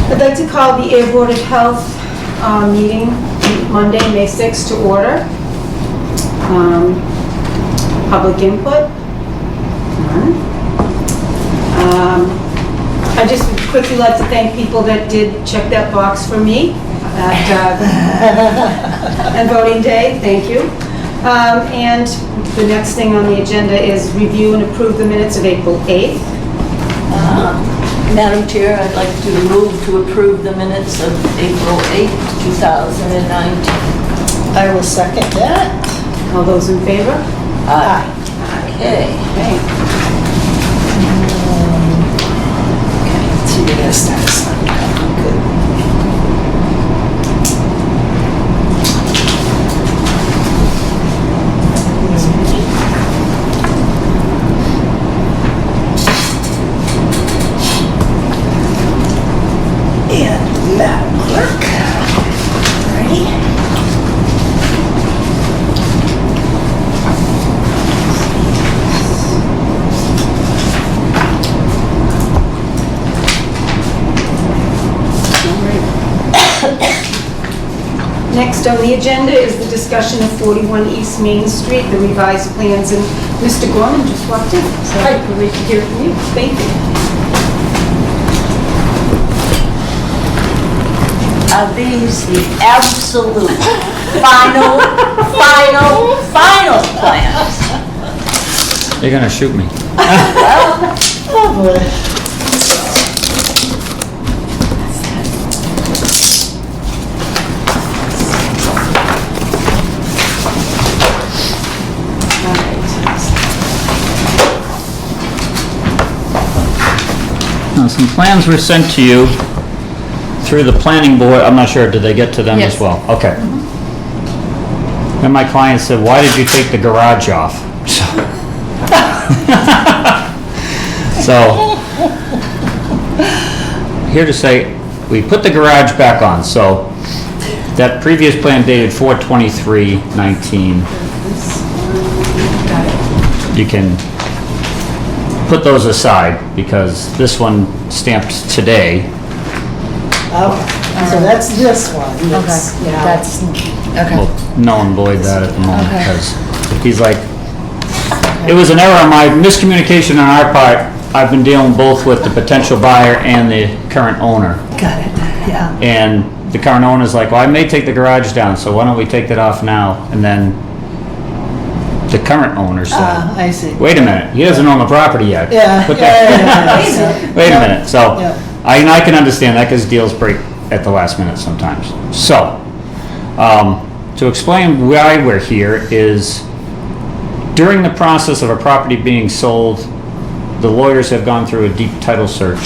I'd like to call the Ayer Board of Health meeting Monday, May 6th to order. Public input. I just would quickly like to thank people that did check that box for me at and voting day. Thank you. And the next thing on the agenda is review and approve the minutes of April 8th. Madam Chair, I'd like to move to approve the minutes of April 8th, 2019. I will second that. All those in favor? Aye. Okay. Okay. Okay, let's see, we gotta start this one. Good. And Madam Clerk, ready? Next on the agenda is the discussion of 41 East Main Street, the revised plans, and Mr. Gorman just walked in, so I can wait to hear from you. Thank you. Are these the absolute final plans? You're gonna shoot me. Oh, boy. Now, some plans were sent to you through the planning board. I'm not sure, did they get to them as Yes. well? Okay. And my client said, why did you take the garage off? So, here to say, we put the garage back on. So, that previous plan dated 4/23/19. You can put those aside because this one stamped today. Okay, so that's this one. That's, Okay, yeah. that's, okay. Well, null and void that at the moment Okay. because he's like, it was an error on my miscommunication on our part. I've been dealing both with the potential buyer and the current owner. Got it, yeah. And the current owner's like, well, I may take the garage down, so why don't we take that off now? And then the current owner said, I see. wait a minute, he doesn't own the property yet. Yeah, Put yeah, that- yeah. Wait a minute, so, Yeah. I can understand that because deals break at the last minute sometimes. So, to explain why we're here is, during the process of a property being sold, the lawyers have gone through a deep title search.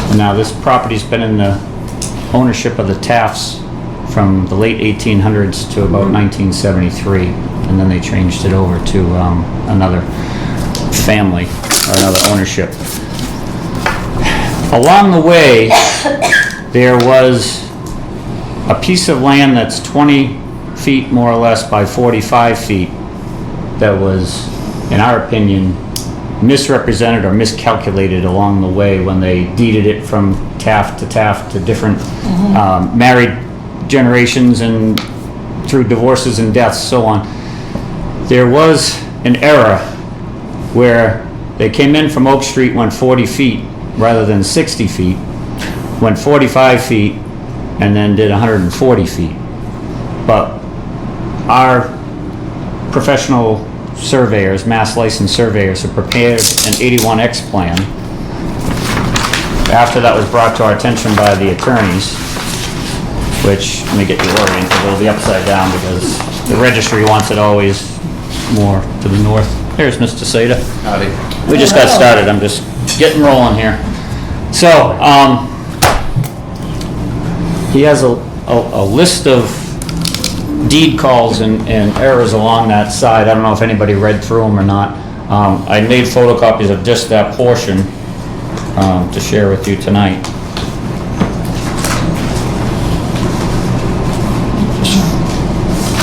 And now this property's been in the ownership of the Tafts from the late 1800s to about 1973. And then they changed it over to another family or another ownership. Along the way, there was a piece of land that's 20 feet more or less by 45 feet that was, in our opinion, misrepresented or miscalculated along the way when they deeded it from Taft to different married generations and through divorces and deaths, so on. There was an error where they came in from Oak Street, went 40 feet rather than 60 feet, went 45 feet, and then did 140 feet. But our professional surveyors, mass licensed surveyors, have prepared an 81X plan. After that was brought to our attention by the attorneys, which, let me get you oriented, it'll be upside down because the registry wants it always more to the north. Here's Mr. Sada. Howdy. We just got started, I'm just getting rolling here. So, he has a list of deed calls and errors along that side. I don't know if anybody read through them or not. I made photocopies of just that portion to share with you tonight. Just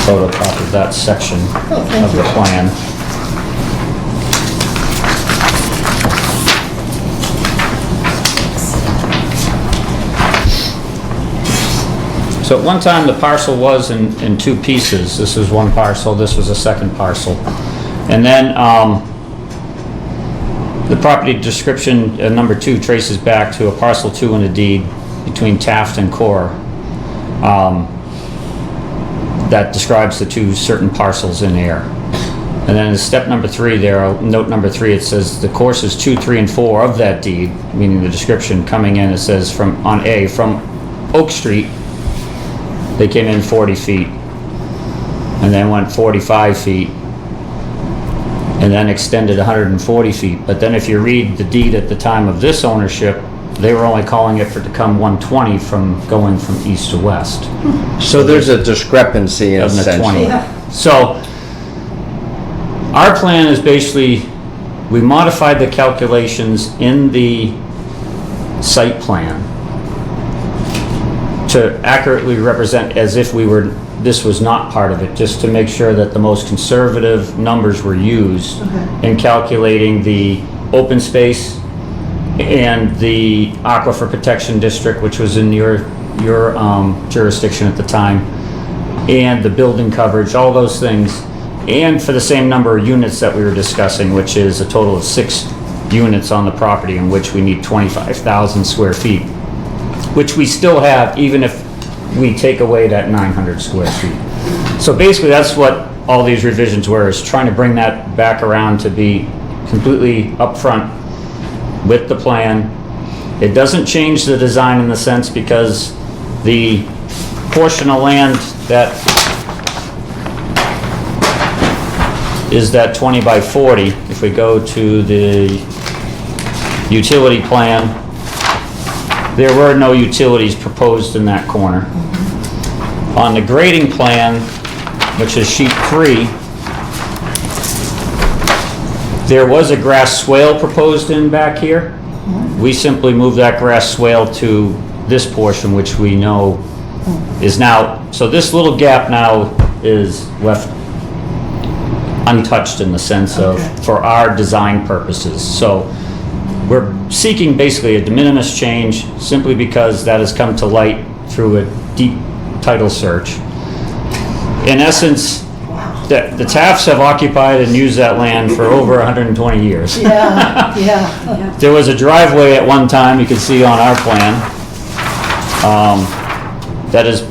photocopied that section of the plan. So at one time, the parcel was in two pieces. This was one parcel, this was a second parcel. And then the property description, number 2, traces back to a parcel 2 in a deed between Taft and Core. That describes the two certain parcels in Ayer. And then in step number 3 there, note number 3, it says the courses 2, 3, and 4 of that deed, meaning the description coming in, it says from Oak Street, they came in 40 feet, and then went 45 feet, and then extended 140 feet. But then if you read the deed at the time of this ownership, they were only calling it to come 120 from going from east to west. So there's a discrepancy in Of the 20. essentially. So, our plan is basically, we modified the calculations in the site plan to accurately represent as if this was not part of it, just to make sure that the most conservative numbers were used in calculating the open space and the Aquifer Protection District, which was in your jurisdiction at the time, and the building coverage, all those things, and for the same number of units that we were discussing, which is a total of 6 units on the property, in which we need 25,000 square feet, which we still have even if we take away that 900 square feet. So basically that's what all these revisions were, is trying to bring that back around to be completely upfront with the plan. It doesn't change the design in the sense, because the portion of land that is that 20 by 40, if we go to the utility plan, there were no utilities proposed in that corner. On the grading plan, which is sheet 3, there was a grass swale proposed in back here. We simply moved that grass swale to this portion, which we know is now, so this little gap now is left untouched in the sense of, for our design purposes. So we're seeking basically a de minimis change, simply because that has come to light through a deep title search. In essence, the Tafts have occupied and used that land for over 120 years. Yeah, yeah. There was a driveway at one time, you can see on our plan, that has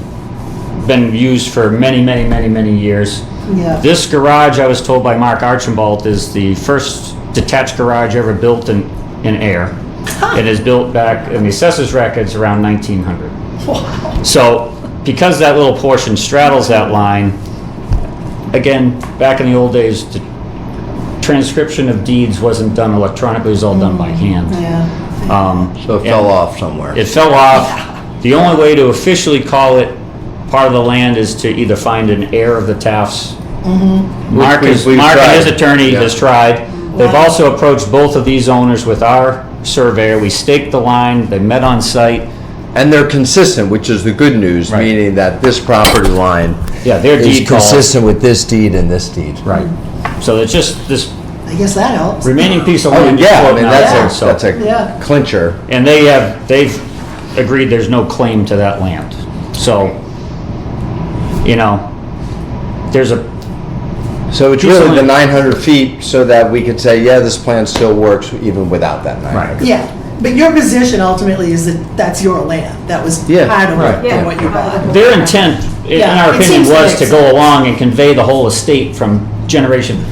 been used for many, many, many, many years. Yeah. This garage, I was told by Mark Archambault, is the first detached garage ever built in Ayer. It is built back in the assessor's records around 1900. Wow. So, because that little portion straddles that line, again, back in the old days, the transcription of deeds wasn't done electronically, it was all done by hand. Yeah. So it fell off somewhere. It fell off. The only way to officially call it part of the land is to either find an heir of the Tafts. Mark Which we've and his tried. attorney Yeah. has tried. They've also approached both of these owners with our surveyor. We staked the line, they met on site. And they're consistent, which is the good news, Right. meaning that this property line Yeah, their is deed calls. consistent with this deed and this deed. Right. So it's just this I guess that helps. remaining piece of Oh, land. is yeah, I floating mean, out there, that's so- a Yeah. clincher. And they've agreed there's no claim to that land. So, there's a, So it's Piece of really the land. 900 feet so that we could say, yeah, this plan still works even without that 900. Yeah, but your position ultimately is that that's your land. That was Yeah, part of right, yeah. what you bought. their intent, in Yeah, our it opinion, seems to was make to go sense. along and convey the whole estate from generation,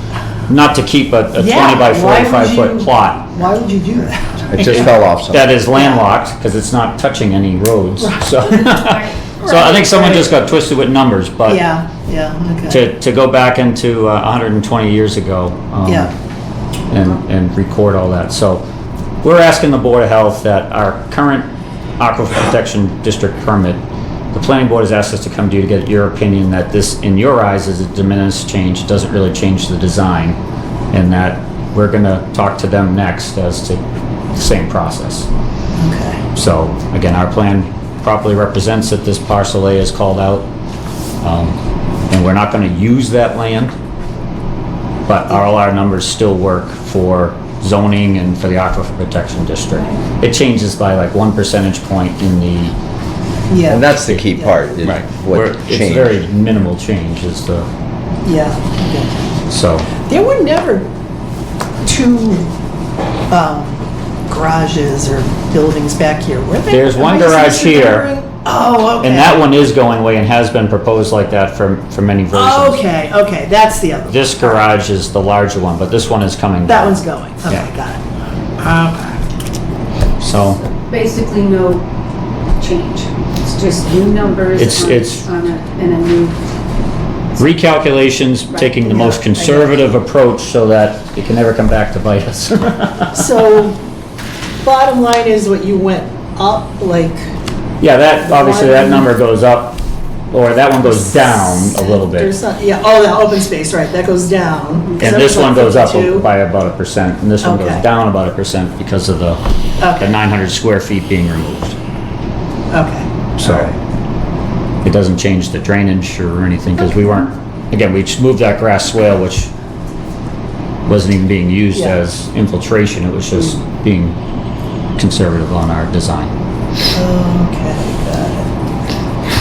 not to keep a 20 Yeah, by why would 45 foot you- plot Why would you do that? It just fell off somewhere. that is landlocked, because it's not touching any roads, so. So I think someone just got twisted with numbers, but Yeah, okay. to go back into 120 years ago. Yeah. And record all that. So we're asking the Board of Health that our current Aquifer Protection District permit, the planning board has asked us to come to you to get your opinion that this, in your eyes, is a de minimis change, it doesn't really change the design, and that we're gonna talk to them next as to the same process. Okay. So again, our plan properly represents that this parcel A is called out, and we're not gonna use that land, but all our numbers still work for zoning and for the Aquifer Protection District. It changes by like 1 percentage point in the Yeah. And that's the key part, is Right. Where what it's changed. very minimal change is the, Yeah, okay. so, There were never two garages or buildings back here, were there? There's one Am I just garage here. misremembering? Oh, okay. and that one is going away and has been proposed like that for many versions. Okay, okay, that's the other. This garage is the larger one, but this one is coming That down. one's going. Okay, Yeah. got it. Okay. So, Basically no change. It's just new numbers It's on a, and a new, recalculations, taking the most conservative approach so that it can never come back to bite us. So, bottom line is what you went up, like, Yeah, that, obviously, that number goes up, or that one goes down a little there's bit. not, yeah, oh, the open space, right, that goes down. And That this was one like goes up 52. by about 1%, and this one goes Okay. down about 1% because of the Okay. 900 square feet being removed. Okay, So, it doesn't change the drainage or anything, because we weren't, again, we just moved that grass swale, which wasn't even being used Yeah. as infiltration, it was just being conservative on our design. okay, got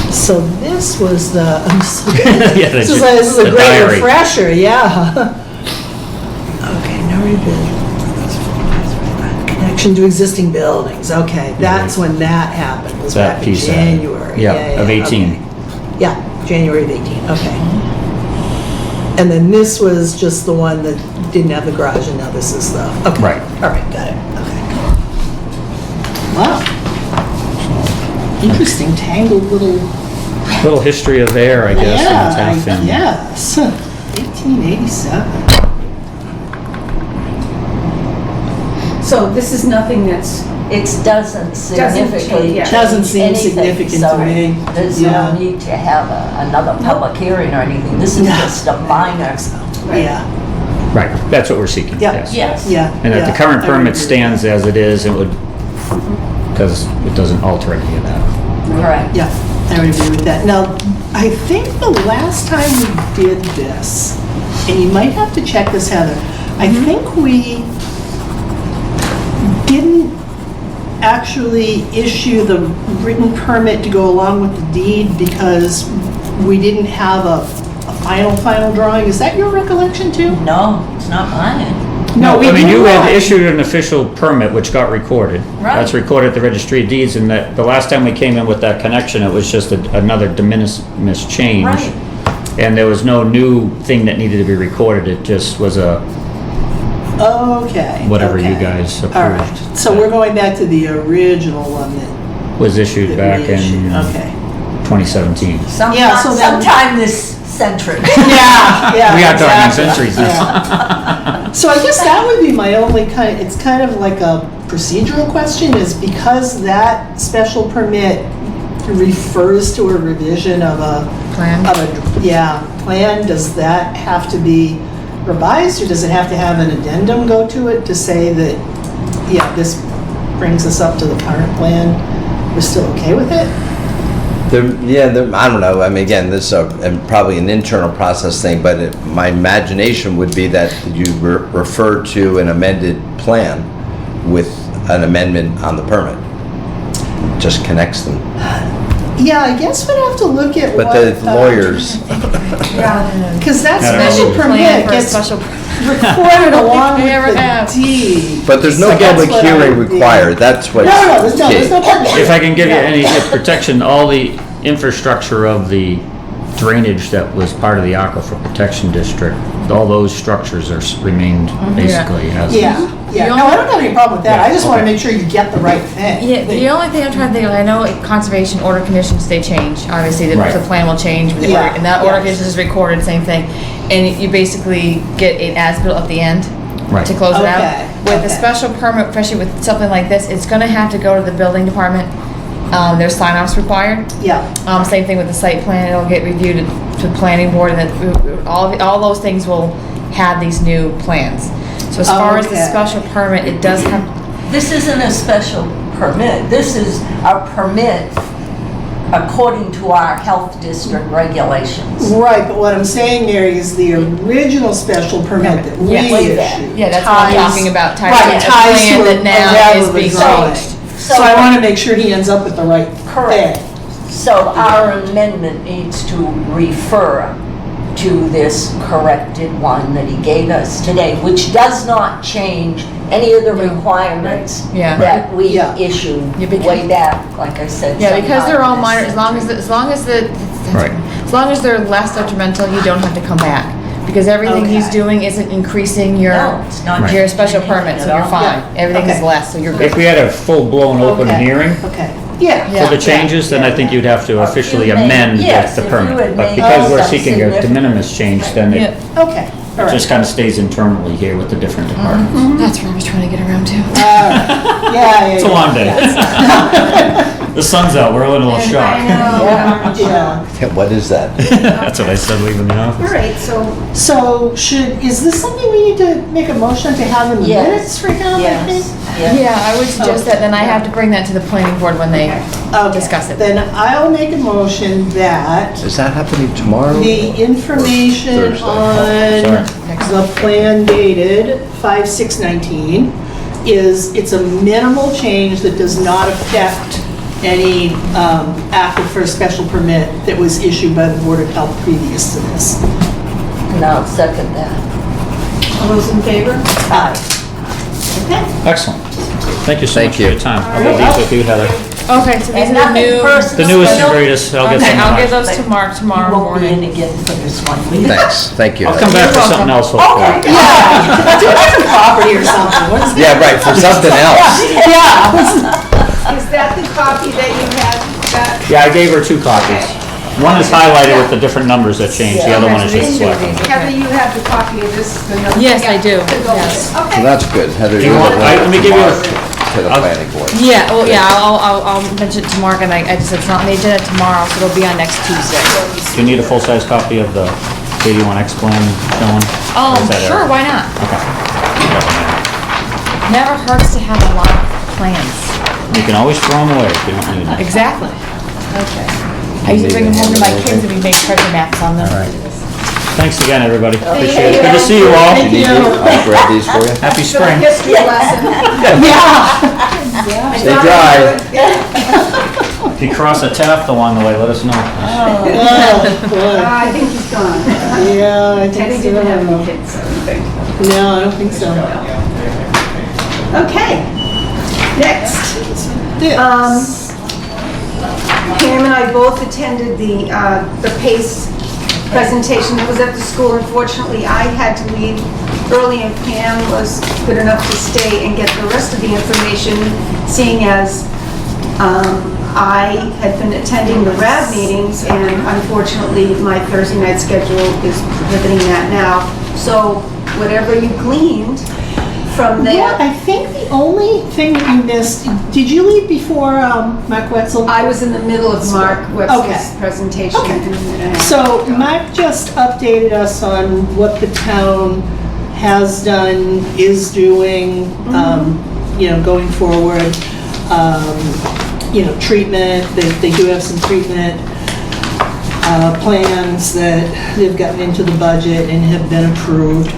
it. So this was the, I'm so, Yeah, this that's is a the great diary. refresher, yeah. Okay, no revision. Connection to existing buildings, okay, that's when that happened, was That back in piece, January. yeah, of 18. okay. Yeah, January of 18, okay. And then this was just the one that didn't have the garage, and now this is the, okay. Right. All right, got it, okay. Wow. Interesting tangled little. Little history of air, I guess, in the Yeah, town I family. guess. 1887. so this is nothing that's, It doesn't significantly change, yeah. change Doesn't seem anything, significant so to me. There's Yeah. no need to have another public hearing or anything. This is No. just a minor. Yeah, Right, that's what we're seeking, Yeah. yes. Yes. yeah. And if the yeah, current I would agree permit with stands that. as it is, it would, because it doesn't alter any of that. Correct. Yeah, I would agree with that. Now, I think the last time we did this, and you might have to check this, Heather, I think we didn't actually issue the written permit to go along with the deed because we didn't have a final drawing. Is that your recollection too? No, it's not mine. No, we I mean, did you had not. issued an official permit which got recorded. Right. That's recorded at the registry of deeds, and that, the last time we came in with that connection, it was just another de minimis change. Right. And there was no new thing that needed to be recorded, it just was a, Okay. whatever you okay. guys All right, approved. so we're going back to the original one that Was issued that back we issued. in Okay. 2017. Yeah, so then- Sometime this century. Yeah, We are talking exactly. centuries now. Yeah. So I guess that would be my only it's kind of like a procedural question, is because that special permit refers to a revision of a. Plan? Of a, plan, does that have to be revised, or does it have to have an addendum go to it to say that, yeah, this brings us up to the current plan, we're still okay with it? I don't know, I mean, again, this is probably an internal process thing, but my imagination would be that you refer to an amended plan with an amendment on the permit. Just connects them. Yeah, I guess we'd have to look at But what. the lawyers, Because that I don't know. special Plan permit for a gets special. recorded along we ever with the have. deed. but there's no So that's public what I hearing would be- required, that's what's No, there's no key. public. If I can give you Yeah. any protection, all the infrastructure of the drainage that was part of the Aquifer Protection District, all those structures are remained basically as. Yeah, yeah, no, I don't have any problem with that, I just want to Okay. make sure you get the right thing. Yeah, the only thing I'm trying to think of, I know conservation order conditions, they change, obviously, Right. the plan will change, with the Yeah, order- and that order yeah. conditions is recorded, same thing. And you basically get an as-built at the end Right. to close it out. Okay, With a okay. special permit, especially with something like this, it's gonna have to go to the building department. There's sign-offs required. Yeah, Same thing with the site plan, it'll get reviewed to the planning board, and then all those things will have these new plans. So as far as the Okay. special permit, it does have, This isn't a special permit. This is a permit according to our health district regulations. right, but what I'm saying, Mary, is the original special permit that we Yes. issued. Yeah, that's what I'm ties- talking about, ties right, to a ties plan to that now a is being relevant changed. So I want to make sure he ends up with the right Correct. thing. So our amendment needs to refer to this corrected one that he gave us today, which does not change any of the requirements Yeah. that we Yeah. issued Yeah, because- way back, like I said. Yeah, because they're all sometime minor, this as long as, Right. as long as they're less detrimental, you don't have to come back. Because everything he's Okay. doing isn't increasing your, No, it's not your special permit, so you're at all. fine. Everything is Okay. less, so you're If good. we had a full-blown open Okay. hearing Okay, yeah. Yeah. for the changes, then I think you'd have to officially If you made- amend yes, the if you permit. had But made because we're some seeking a de significant- minimis change, then Yeah. it Okay, all right. just kind of stays internally here with the different departments. That's what I was trying to get around to. All right. Yeah. It's a long day. The sun's out, we're a little I shocked. know. Yeah. What is that? That's what I said leaving the All office. right, so So is this something we need to make a motion to have in the Yes. minutes right now, I think? Yes, yes. Yeah, I would suggest that, then I have to bring that to the planning board when they Okay. discuss it. Then I'll make a motion that Is that happening tomorrow? the information Thursday. on Sorry. the plan dated 5/6/19 it's a minimal change that does not affect any act for a special permit that was issued by the Board of Health previous to this. And I'll second that. all those in favor? Aye. Okay. Excellent. Thank you so Thank much for you. your time. I'll leave these with you, Heather. Okay, so these And are the nothing new. personal. The newest and Nope. greatest, I'll get Okay, some I'll give tomorrow. those to Mark tomorrow You won't be in morning. again for this one, will you? Thanks, thank you. I'll come back for You're something else, welcome. hopefully. Do like a property or something. What is that? Yeah, right, for something else. Yeah. Is that the copy that you had, that? Yeah, I gave her 2 copies. One is highlighted with the different numbers that changed, the other one is Okay, so just these two are selected. these. Heather, you have the copy of this? the note? Yes, I do. To go with Yes. it. So Okay. that's good, Heather. Do you you're want- the I- one let me to give you a- mark to the I'll- planning board. Yeah, well, yeah, I'll mention it to Mark, and I just, it's not on the agenda tomorrow, so it'll be on next Tuesday. Do you need a full-size copy of the 81X plan showing? Or is that Sure, it? why not? Okay. Never hurts to have a lot of plans. You can always throw them away if you don't need them. Exactly. Okay. I used to bring them home to my kids and we made treasure maps on them. All right. Thanks again, everybody. Appreciate it. Good to see you all. Thank you. I'll grab these for you. Happy So a spring. history lesson. Yeah. Stay dry. If you cross a Taft along the way, let us know. Oh, boy. I think he's gone. Yeah, I think Teddy so. didn't have any kids, I don't think. No, I don't think so. Okay, next. This. Pam and I both attended the PACE presentation that was at the school. Unfortunately, I had to leave early and Pam was good enough to stay and get the rest of the information, seeing as I had been attending the RAD meetings and unfortunately my Thursday night schedule is prohibiting that now. So whatever you gleaned from Yeah, that, I think the only thing that you missed, did you leave before Mark Wetzel? I was in the middle of Mark Webster's Okay. presentation. Okay. and- So Mark just updated us on what the town has done, is doing, going forward. Treatment, they do have some treatment plans that they've gotten into the budget and have been approved.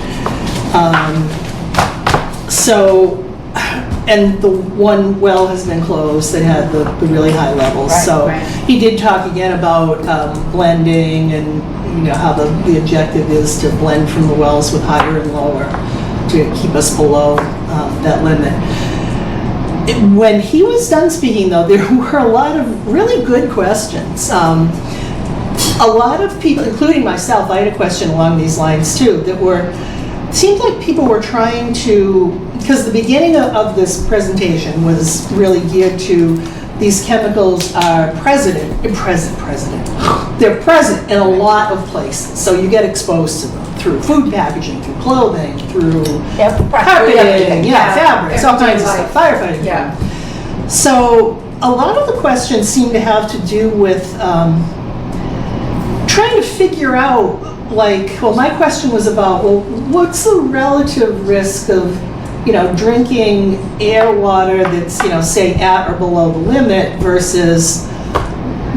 And the one well has been closed that had the really high levels. So right. he did talk again about blending and, how the objective is to blend from the wells with higher and lower to keep us below that limit. When he was done speaking, though, there were a lot of really good questions. A lot of people, including myself, I had a question along these lines too, seemed like people were trying to, because the beginning of this presentation was really geared to these chemicals are present. They're present in a lot of places, so you get exposed to them through food packaging, through clothing, through carpeting, fabrics, all kinds of stuff, firefighting. Yeah. So a lot of the questions seem to have to do with trying to figure out, my question was about, what's the relative risk of, drinking air water that's, say at or below the limit versus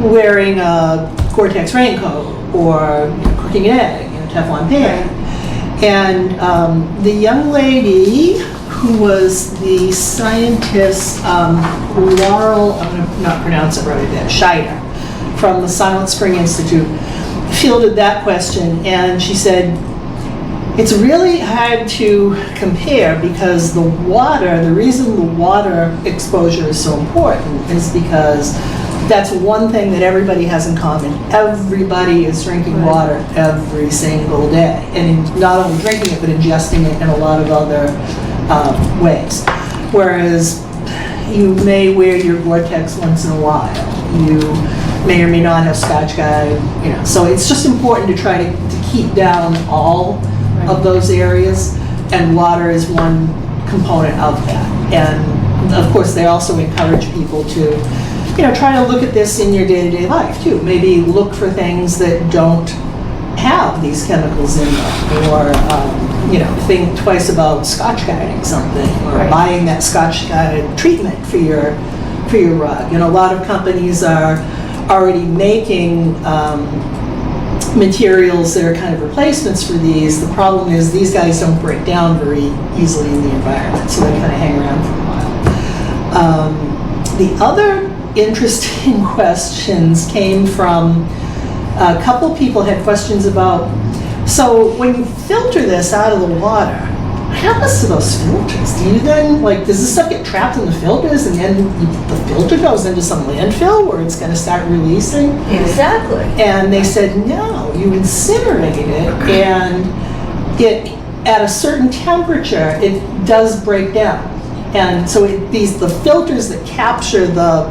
wearing a Gore-Tex raincoat or cooking an egg in a Teflon pan. And the young lady who was the scientist, Laurel, I'm going to not pronounce it right, Scheider, from the Silent Spring Institute fielded that question, and she said, it's really hard to compare because the reason the water exposure is so important is because that's one thing that everybody has in common. Everybody is drinking water every single day. And not only drinking it, but ingesting it in a lot of other ways. Whereas you may wear your Vortex once in a while. You may or may not have Scotch Guide, So it's just important to try to keep down all of those areas, and water is one component of that. And of course, they also encourage people to, try to look at this in your day-to-day life too. Maybe look for things that don't have these chemicals in them, or think twice about Scotch guiding something, or buying that Scotch guided treatment for your rug. A lot of companies are already making materials that are kind of replacements for these. The problem is these guys don't break down very easily in the environment, so they kind of hang around for a while. The other interesting questions came from a couple people had questions about, so when you filter this out of the water, what happens to those filters? Do you then, does this stuff get trapped in the filters and then the filter goes into some landfill where it's going to start releasing? Exactly. And they said, no, you incinerate it, and it, at a certain temperature, it does break down. And so the filters that capture the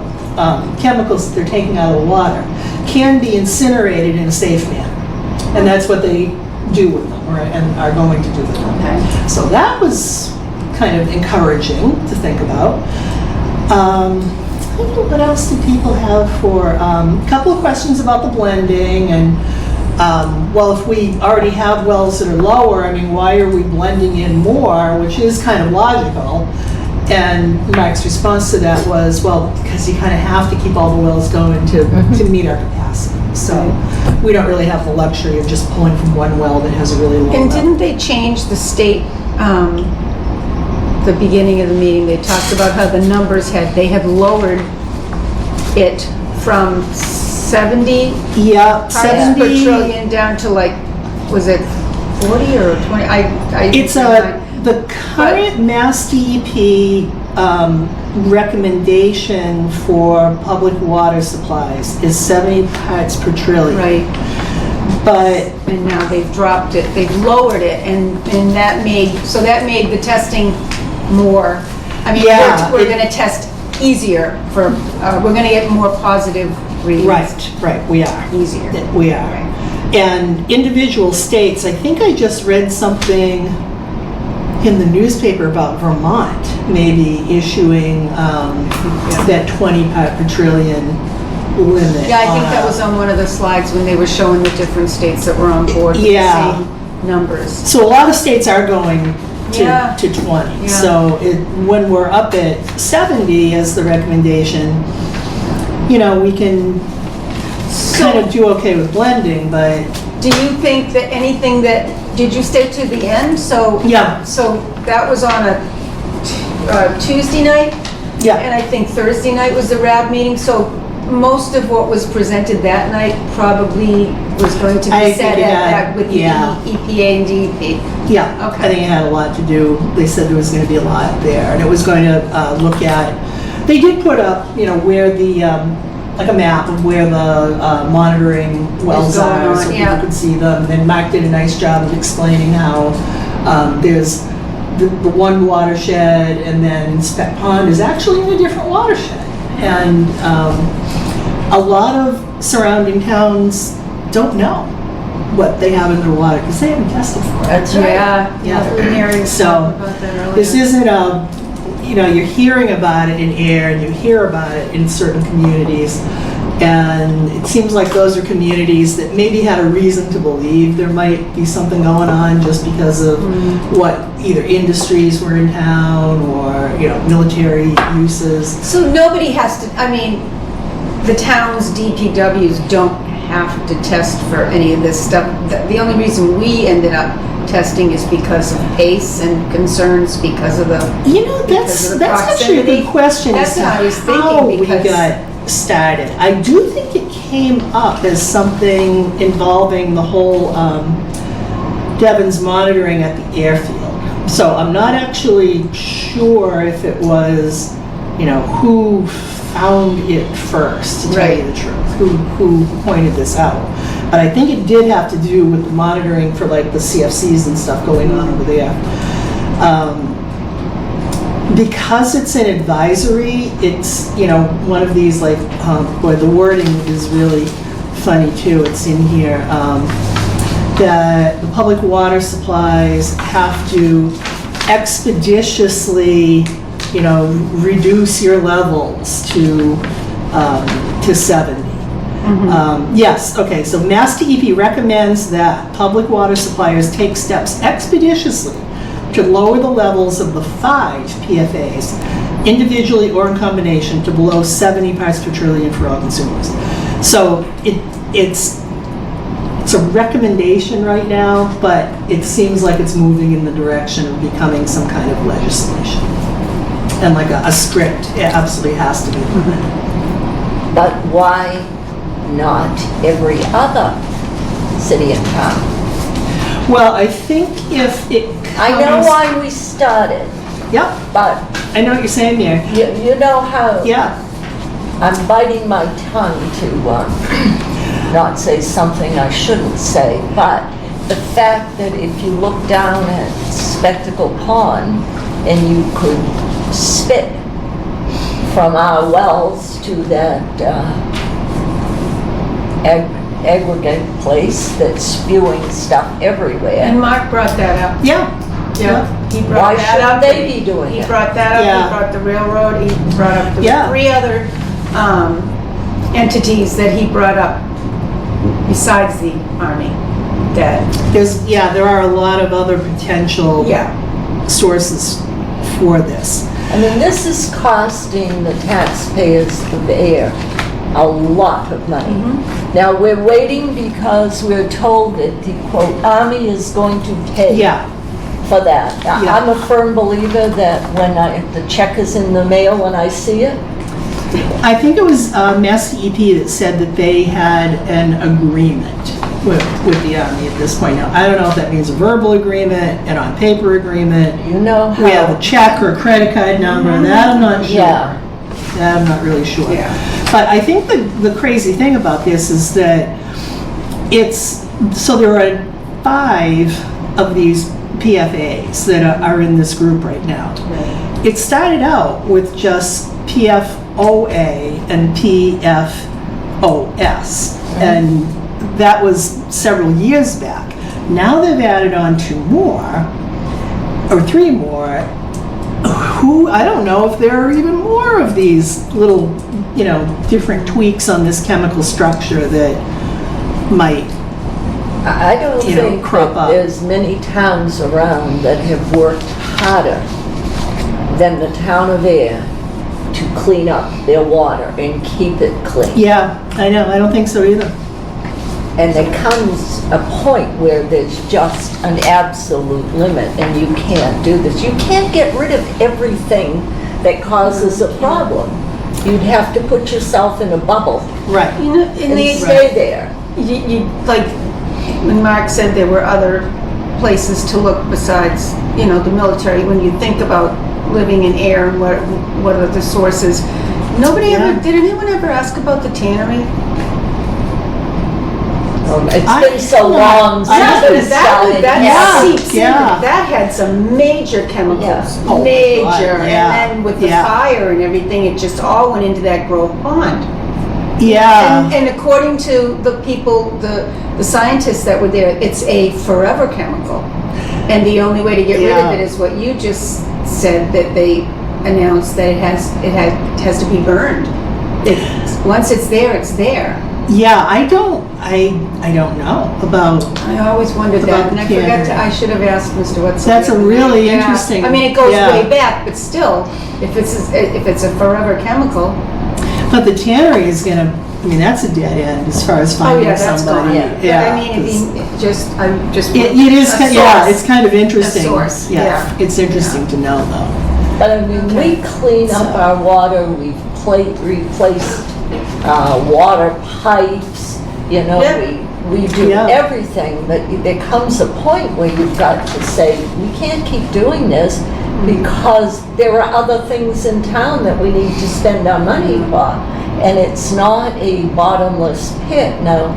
chemicals that they're taking out of the water can be incinerated in a safe manner. And that's what they do with them, and are going to do with them. Okay. So that was kind of encouraging to think about. What else do people have for, a couple of questions about the blending, and if we already have wells that are lower, why are we blending in more, which is kind of logical. And Mike's response to that was, because you kind of have to keep all the wells going to meet our capacity. So we don't really have the luxury of just pulling from one well that has a really low And level. didn't they change the state, the beginning of the meeting, they talked about how the numbers they had lowered it from 70 Yeah, parts per 70. trillion down to was it 40 or 20? The current Mass DEP recommendation for public water supplies is 70 parts per trillion. Right. But And now they've dropped it, they've lowered it, and that made the testing more, Yeah, we're gonna test easier we're gonna get more positive readings. right, we are. Easier. We are. And individual states, I think I just read something in the newspaper about Vermont maybe issuing that 20 part per trillion limit. Yeah, I think that was on one of the slides when they were showing the different states that were on board with the Yeah. same numbers. So a lot of states are going Yeah. to 20. Yeah. So when we're up at 70 as the recommendation, we can kind of do okay with blending, but Do you think that did you stay to the end? So that was on a Tuesday night? yeah. And I think Thursday night was the RAB meeting, so most of what was presented that night probably was going to I be think said it had- with the yeah. EPA and DEP. Yeah, Okay. I think it had a lot to do, they said there was going to be a lot there, and it was going to look at, they did put up, where the, like a map of where the monitoring wells going are, on, so yeah. people could see them. And Mark did a nice job of explaining how there's the one watershed, and then Spec Pond is actually in a different watershed. And a lot of surrounding towns don't know what they have in their water because they haven't tested for it. That's right. Yeah, Mary was So, talking about that earlier. This isn't you're hearing about it in Ayer, and you hear about it in certain communities, and it seems like those are communities that maybe had a reason to believe there might be something going on just because of what either industries were in town or, military uses. So nobody has to, the town's DPWs don't have to test for any of this stuff. The only reason we ended up testing is because of pace and concerns because of the That's because of the actually a proximity. good question. That's as to what I was thinking, how we because- got started. I do think it came up as something involving the whole Devon's monitoring at the airfield. So I'm not actually sure if it was, who found it first, to tell you the truth, who pointed this out. But I think it did have to do with the monitoring for like the CFCs and stuff going on over there. Because it's an advisory, it's, one of these like, boy, the wording is really funny too. It's in here, that the public water supplies have to expeditiously, reduce your levels to 70. Yes, okay, so Mass DEP recommends that public water suppliers take steps expeditiously to lower the levels of the 5 PFAs, individually or in combination, to below 70 parts per trillion for all consumers. So it's a recommendation right now, but it seems like it's moving in the direction of becoming some kind of legislation. And like a script, it absolutely has to be implemented. But why not every other city and town? Well, I think if it comes... I know why we started, Yep, but I know what you're saying there. you know how Yeah, I'm biting my tongue to not say something I shouldn't say, but the fact that if you look down at Spectacle Pond and you could spit from our wells to that aggregate place that's spewing stuff everywhere. And Mark brought that up. yeah. He Why brought that should up. they be doing He it? brought that up, Yeah. he brought the railroad, he brought up the Yeah. 3 other entities that he brought up besides the Army, that, There are a lot of other potential yeah. sources for this. I mean, this is costing the taxpayers of Ayer a lot of money. Now, we're waiting because we're told that the, quote, Army is going to pay Yeah, for that. Yeah. I'm a firm believer that when the check is in the mail, when I see it, I think it was Mass DEP that said that they had an agreement with the Army at this point. Now, I don't know if that means a verbal agreement, an on-paper agreement. you know how... We have a check or a credit card number, and that I'm not sure. Yeah. That I'm not really sure. Yeah. But I think the crazy thing about this is that so there are 5 of these PFAs that are in this group right now. Right. It started out with just PFOA and PFOS, and that was several years back. Now they've added on 2 more, or 3 more, I don't know if there are even more of these little, different tweaks on this chemical structure that might, I don't think crop that up. there's many towns around that have worked harder than the town of Ayer to clean up their water and keep it clean. yeah, I know, I don't think so either. And there comes a point where there's just an absolute limit and you can't do this. You can't get rid of everything that causes a problem. You'd have to put yourself in a bubble Right. In and the, stay there. like, when Mark said there were other places to look besides, the military, when you think about living in air and what are the sources, did anyone ever ask about the tannery? It's been so long since That we started. seeps in. Yeah. That had some major chemicals, Yeah. Oh, major. God, yeah. And then with the Yeah. fire and everything, it just all went into that Grove Pond. Yeah. And according to the people, the scientists that were there, it's a forever chemical. And the only way to get rid of Yeah. it is what you just said, that they announced that it has to be burned. Once it's there, it's there. Yeah, I don't know about, I always wondered About that, and I the forgot tannery. I should have asked Mr. Wetzel. That's a really Yeah. interesting- I mean, it goes yeah. way back, but still, if it's a forever chemical. but the tannery is that's a dead end as far as Oh, finding yeah, that's somebody. gone. But I mean, I'm just. It is, a yeah, source. it's kind of interesting. A source, yeah. It's interesting to know though. But I mean, we clean up our water, we've replaced water pipes, you know, Yeah. we do Yeah. everything, but there comes a point where you've got to say, we can't keep doing this because there are other things in town that we need to spend our money for. And it's not a bottomless pit. Now,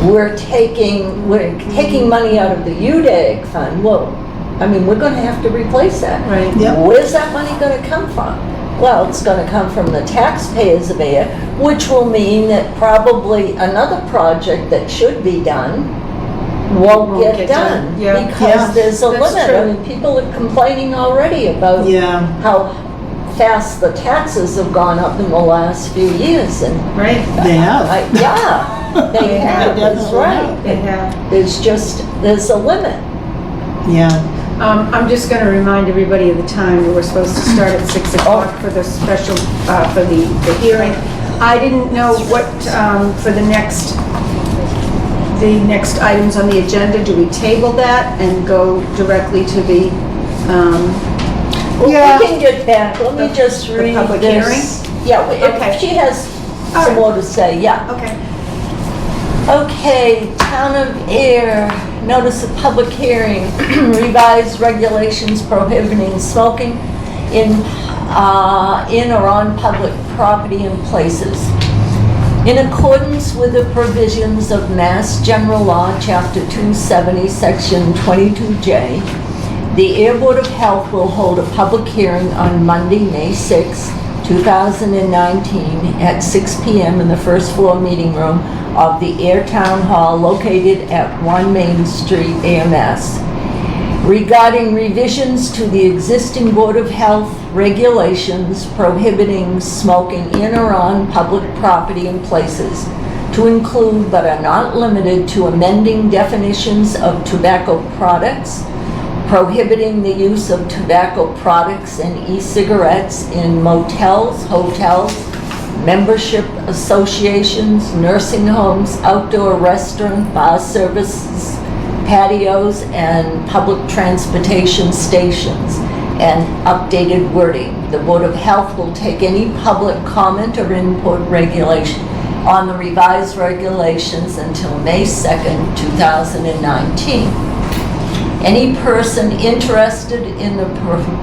we're taking money out of the UDAG fund. Well, I mean, we're gonna have to replace that. Right. Yep. Where's that money gonna come from? Well, it's gonna come from the taxpayers of Ayer, which will mean that probably another project that should be done won't get done. Yeah. Yeah. Because there's a That's limit. true. I mean, people are complaining already about Yeah. how fast the taxes have gone up in the last few years, and Right, They have. yeah, they have, that's definitely right. they have. There's a limit. Yeah. I'm just gonna remind everybody of the time. We were supposed to start at 6 o'clock for the special, for the hearing. I didn't know what, for the next items on the agenda, do we table that and go directly to the, Well, Yeah. we can get back, let me just the read public this. Yeah, Okay. if she has All some right. more to say, yeah. okay. Okay, Town of Ayer, notice of public hearing, revised regulations prohibiting smoking in or on public property and places. In accordance with the provisions of Mass General Law, Chapter 270, Section 22J, the Ayer Board of Health will hold a public hearing on Monday, May 6, 2019, at 6 p.m. in the first floor meeting room of the Ayer Town Hall located at 1 Main Street, AMS, regarding revisions to the existing Board of Health regulations prohibiting smoking in or on public property and places, to include but are not limited to amending definitions of tobacco products, prohibiting the use of tobacco products and e-cigarettes in motels, hotels, membership associations, nursing homes, outdoor restaurant, bar services, patios, and public transportation stations, and updated wording. The Board of Health will take any public comment or input regulation on the revised regulations until May 2nd, 2019. Any person interested in the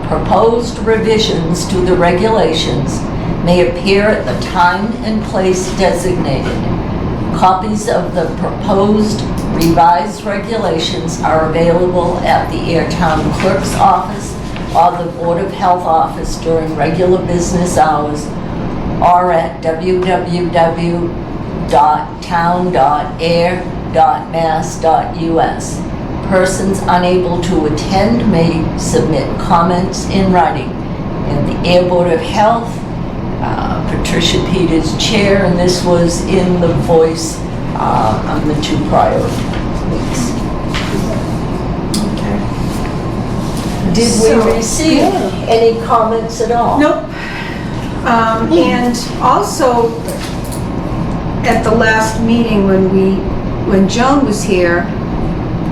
proposed revisions to the regulations may appear at the time and place designated. Copies of the proposed revised regulations are available at the Ayer Town Clerk's Office or the Board of Health Office during regular business hours, or at www.town.ayer.mass.us. Persons unable to attend may submit comments in writing. And the Ayer Board of Health, Patricia Peters, Chair, and this was in the Voice on the 2 prior weeks. Did we So, receive any comments at all? Nope. And also, at the last meeting when Joan was here,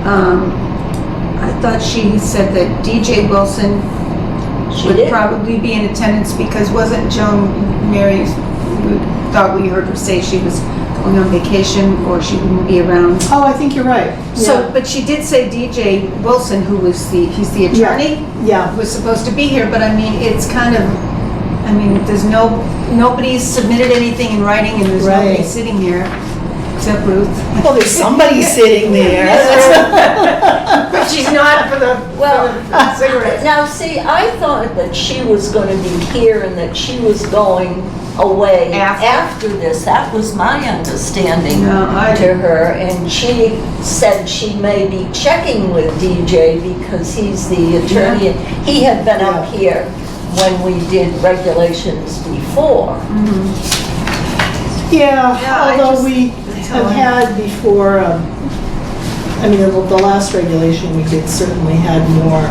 I thought she said that DJ Wilson She would did. probably be in attendance because wasn't Joan Mary, we thought we heard her say she was going on vacation or she wouldn't be around. Oh, I think you're right. So, Yeah. but she did say DJ Wilson, who was he's the attorney, Yeah. was supposed to be here, but I mean, it's kind of, I mean, there's nobody's submitted anything in writing and there's nobody Right. sitting here except Ruth. Well, there's somebody sitting there. But she's not for the cigarettes. Now, see, I thought that she was going to be here and that she was going away After? after this. That was my understanding No, to her. And she said she may be checking with DJ because he's the attorney. And he had been up here when we did regulations before. Yeah, Yeah, I although just- we have had before, I mean, the last regulation we did certainly had more,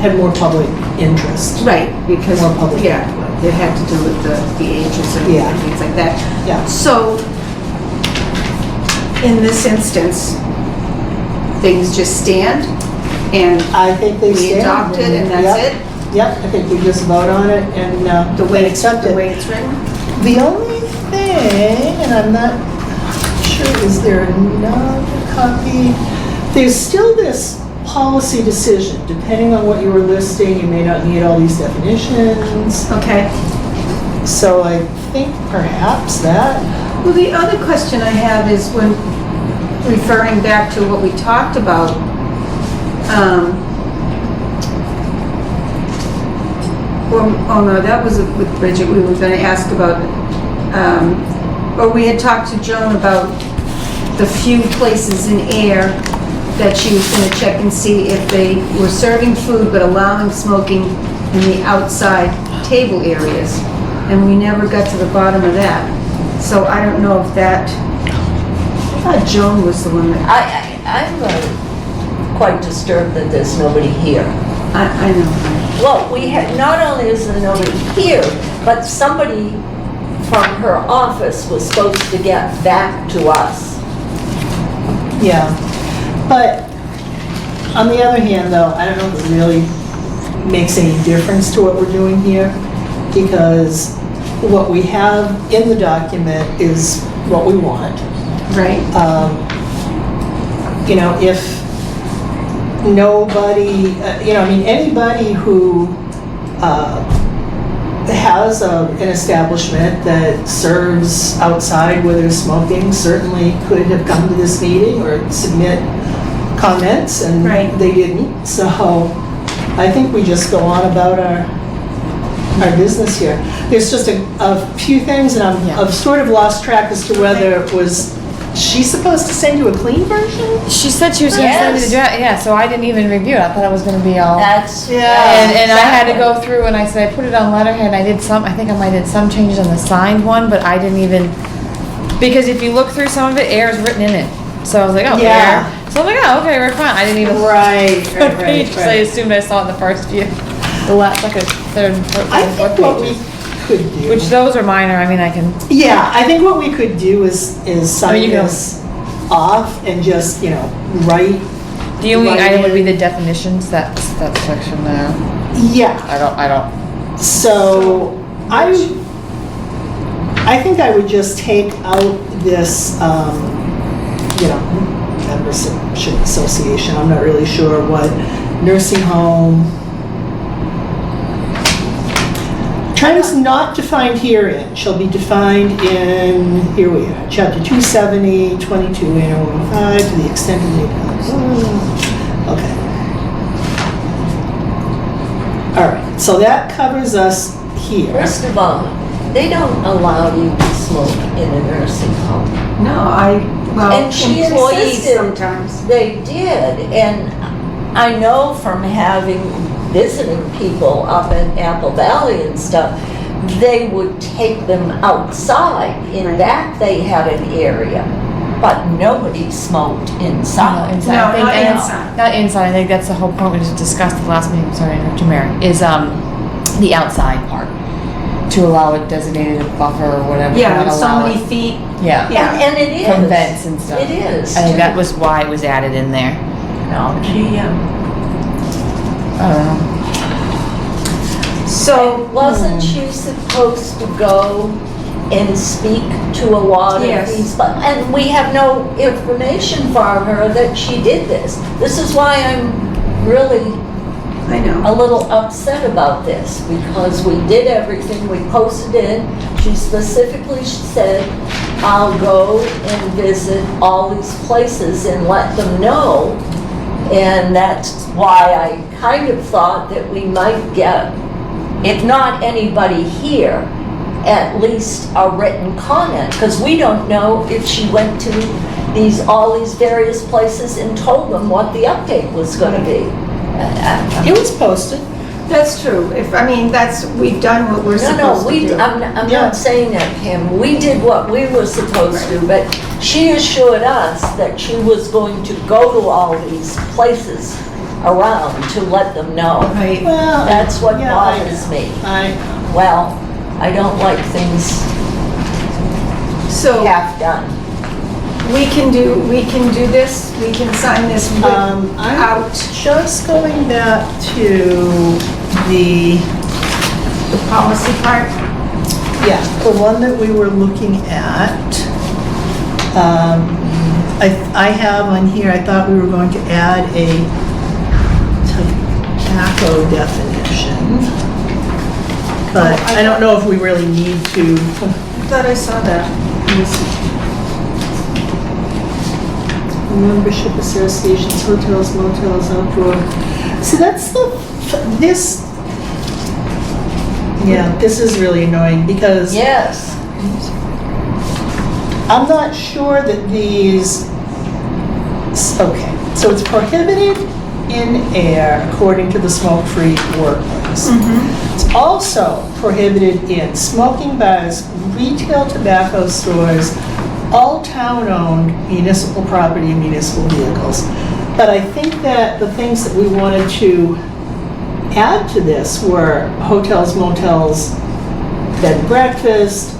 had more public interest. Right, because, More public yeah, input. it had to do with the ages and Yeah. things like that. Yeah. So, in this instance, things just stand and I think they we stand. adopt it and that's Yep. it? Yep, I think we just vote on it and accept The it. way it's written? The only thing, and I'm not sure, is there another copy? There's still this policy decision, depending on what you were listing, you may not need all these definitions. Okay. So I think perhaps that, Well, the other question I have is when referring back to what we talked about, oh no, that was with Bridget, we were gonna ask about, or we had talked to Joan about the few places in Ayer that she was gonna check and see if they were serving food but allowing smoking in the outside table areas. And we never got to the bottom of that. So I don't know if that, I thought Joan was the one that, I'm quite disturbed that there's nobody here. I know. Well, we had, not only is there nobody here, but somebody from her office was supposed to get back to us. yeah. But on the other hand, though, I don't know if it really makes any difference to what we're doing here, because what we have in the document is what we want. Right? You know, if nobody, I mean, anybody who has an establishment that serves outside where there's smoking certainly could have come to this meeting or submit comments, and Right. they didn't. So I think we just go on about our business here. There's just a few things, and I've sort of lost track as to whether it was, she's supposed to send you a clean version? She said she was gonna send me the Yes. draft, yeah, so I didn't even review it, I thought it was gonna be all. That's. Yeah. And I had to go through and I said, I put it on letterhead, and I did some, I think I might have did some changes on the signed one, but I didn't even, because if you look through some of it, Air is written in it. So I was like, oh, Yeah. Air. So I'm like, oh, okay, we're fine, I didn't even. Right, Front page, 'cause I assumed I saw it in the first few, the last, like a third and fourth I think what we pages. could do. Which those are minor, I mean, I can, Yeah, I think what we could do is sign you can- this off and just, write. the only Right item would be in. the definitions, that section there. Yeah, I don't. so I think I would just take out this, membership association. I'm not really sure what nursing home. Terms not defined herein shall be defined in, here we are, chapter 270, 22, and 105, to the extent of the, okay. All right, so that covers us here. First of all, they don't allow you to smoke in a nursing home. No, well, And she employees insisted. sometimes. They did, and I know from having visiting people up in Apple Valley and stuff, they would take them outside. In that, they had an area, but nobody smoked inside. Inside. No, I think, not and inside. Not inside, I think that's the whole point we just discussed at the last meeting, sorry, to Mary, is, the outside part. To allow a designated buffer or whatever. Yeah, not so allow many it- feet. Yeah. Yeah. And it is. From vents and stuff. It is. I think that was why it was added in there. No, gee, I don't know. So, wasn't she supposed to go and speak to a lot of Yes. these? And we have no information from her that she did this. This is why I'm really I a know. little upset about this, because we did everything, we posted it. She specifically said, I'll go and visit all these places and let them know. And that's why I kind of thought that we might get, if not anybody here, at least a written comment, because we don't know if she went to all these various places and told them what the update was gonna be. It was posted. That's true. We've done what we're supposed to do. I'm Yeah. not saying that, Kim. We did what we were supposed to, but she assured us that she was going to go to all these places around to let them know. Right. Well, That's what yeah, I bothers know. me. I Well, I don't like things So, half done. we can do this, we can sign this I'm out. just going back to the, The policy part? yeah, the one that we were looking at, I have on here, I thought we were going to add a tobacco definition. But I don't know if we really need to. I thought I saw that. Membership associations, hotels, motels, outdoor. See, that's this, yeah, this is really annoying because Yes. I'm not sure that these, okay, so it's prohibited in Ayer according to the smoke-free workplace. It's also prohibited in smoking bars, retail tobacco stores, all town-owned municipal property and municipal vehicles. But I think that the things that we wanted to add to this were hotels, motels, bed and breakfast,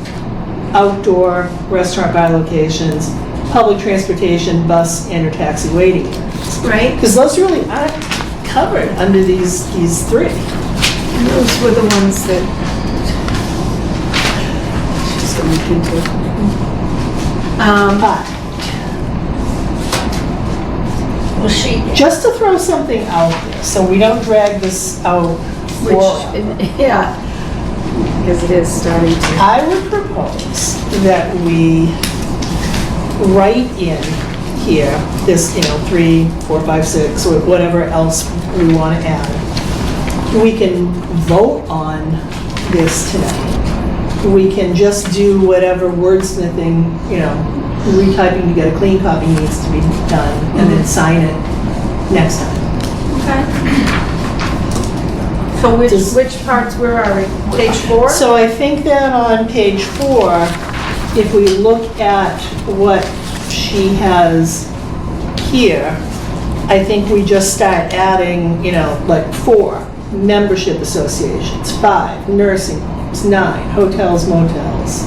outdoor restaurant bar locations, public transportation, bus and or taxi waiting areas. Right? Because those really aren't covered under these three. Those were the ones that she's going to look into. But Well, she, just to throw something out there, so we don't drag this out Which, for, yeah, because it is starting to. I would propose that we write in here, this, 3, 4, 5, 6, or whatever else we want to add. We can vote on this tonight. We can just do whatever wordsmithing, retyping to get a clean copy needs to be done, and then sign it next time. Okay. So Does- which parts, where are we? Page 4? So I think that on page 4, if we look at what she has here, I think we just start adding, like 4, membership associations, 5, nursing homes, 9, hotels, motels.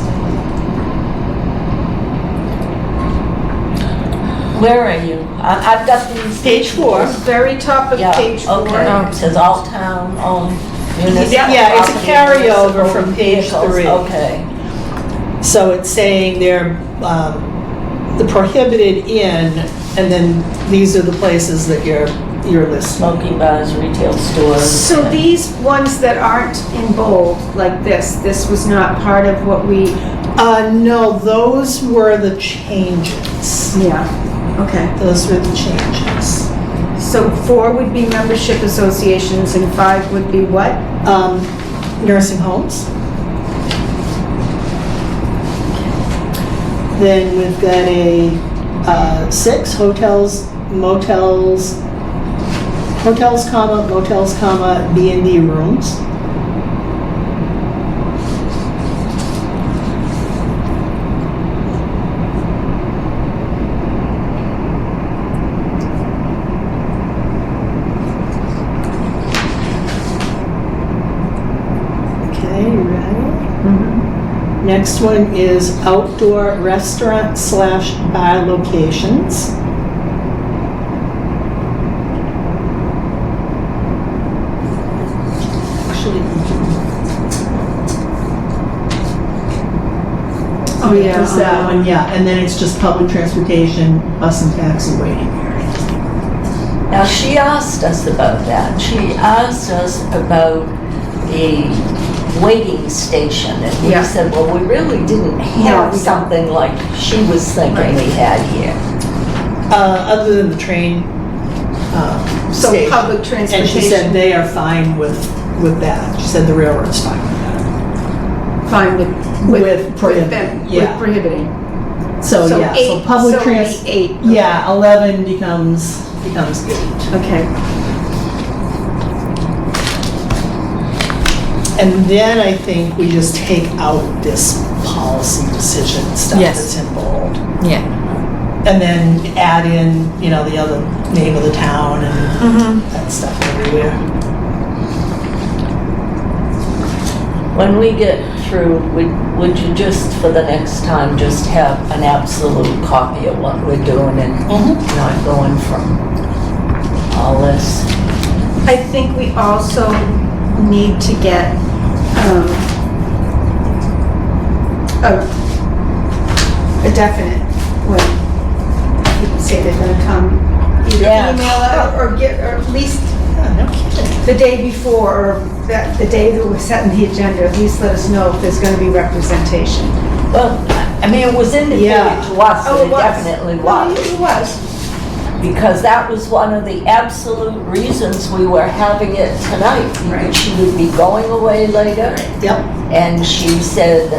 where are you? I've got these. Page 4. Very top of Yeah, page 4. okay. It says all town owned municipal. Yeah, it's a property, carryover municipal from page vehicles. 3. Okay. So it's saying they're the prohibited in, and then these are the places that you're listing. Smoking bars, retail stores. So these ones that aren't in bold, like this was not part of what we, No, those were the changes. yeah, okay. Those were the changes. So 4 would be membership associations and 5 would be what? Nursing homes. Then we've got a 6, hotels, motels, motels, B&B rooms. Okay, you ready? Next one is outdoor restaurant/bar locations. Actually, Oh, yeah. there's that one, yeah, and then it's just public transportation, bus and taxi waiting areas. Now, she asked us about that. She asked us about a waiting station, and we Yeah. said, well, we really didn't have we don't. something like she was thinking we had here. Other than the train So station. public And she said transportation, they are fine with that. She said the railroad's fine with fine with With prohibiting, them, yeah. with prohibiting. that. So, yeah, so 8, public so trans, 8. yeah, 11 becomes 8. Okay. And then I think we just take out this policy decision stuff Yes. that's in bold. Yeah. And then add in, the other name of the town and that stuff everywhere. When we get through, would you just, for the next time, just have an absolute copy of what we're doing and not going from all this? I think we also need to get, a definite when people say they're gonna come. Either Yeah. email out or at least Yeah, no kidding. the day before, or the day that we're setting the agenda, at least let us know if there's gonna be representation. Well, I mean, it was indicated Yeah. to us that Oh, it definitely No, was. it was. Because that was one of the absolute reasons we were having it tonight. Right. Because she would be going away later. Yep. And she said,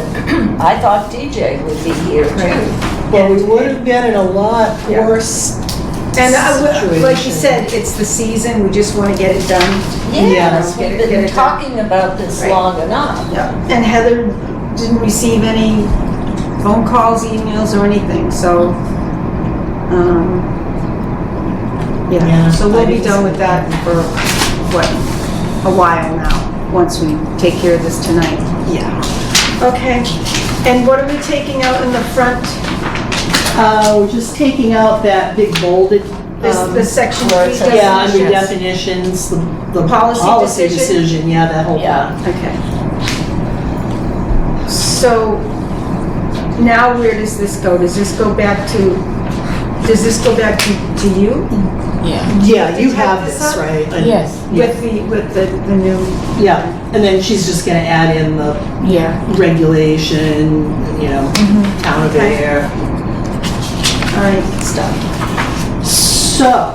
I thought DJ would be here too. Well, we would have been in a lot Yeah. worse And like you situation. said, it's the season, we just wanna get it done. Yes, Get we've it been done. talking about this Right. long enough. Yeah. And Heather didn't receive any phone calls, emails, or anything, so, yeah, Yeah, so we'll I be didn't done see with that for, what, a while now, once we take care of this tonight. Yeah. Okay, and what are we taking out in the front? We're just taking out that big bolded, The section where it 3 says- yeah, under definitions? definitions, the Policy policy decision? decision, yeah, that whole Yeah. thing. Okay. So, now where does this go? Does this go back to you? Yeah. Yeah, Did you you have type this this, up? right? And- Yes. Yeah, With the new, yeah, and then she's just gonna add in the Yeah. regulation, you know, town of Okay. Ayer. all right, stuff. So,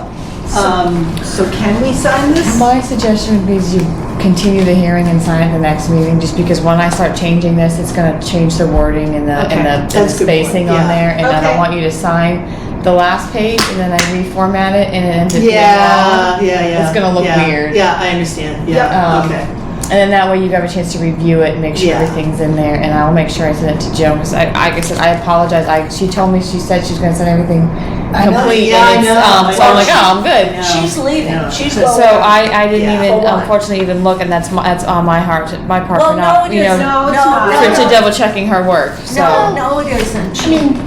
So can we sign this? My suggestion would be you continue the hearing and sign at the next meeting, just because when I start changing this, it's gonna change the wording and the, Okay. and the That's a good point, spacing yeah. on there, and I Okay. don't want you to sign the last page and then I reformat it and it ends up being yeah, wrong. yeah. It's gonna look yeah, weird. Yeah, I understand, Yep. yeah, okay. And then that way you have a chance to review it and make sure Yeah. everything's in there, and I'll make sure I send it to Jill, because like I said, I apologize, she told me, she said she's gonna send everything I know, complete, yeah, I and it's, know, I so I'm know. like, oh, I'm good. Yeah. She's leaving, Yeah. she's So going. I didn't Yeah. even, For what? unfortunately, even look, and that's on my part for Well, no, not, it you know, isn't. No, it's No, not. no, for no. double checking her work, so. No, no, it isn't. I mean,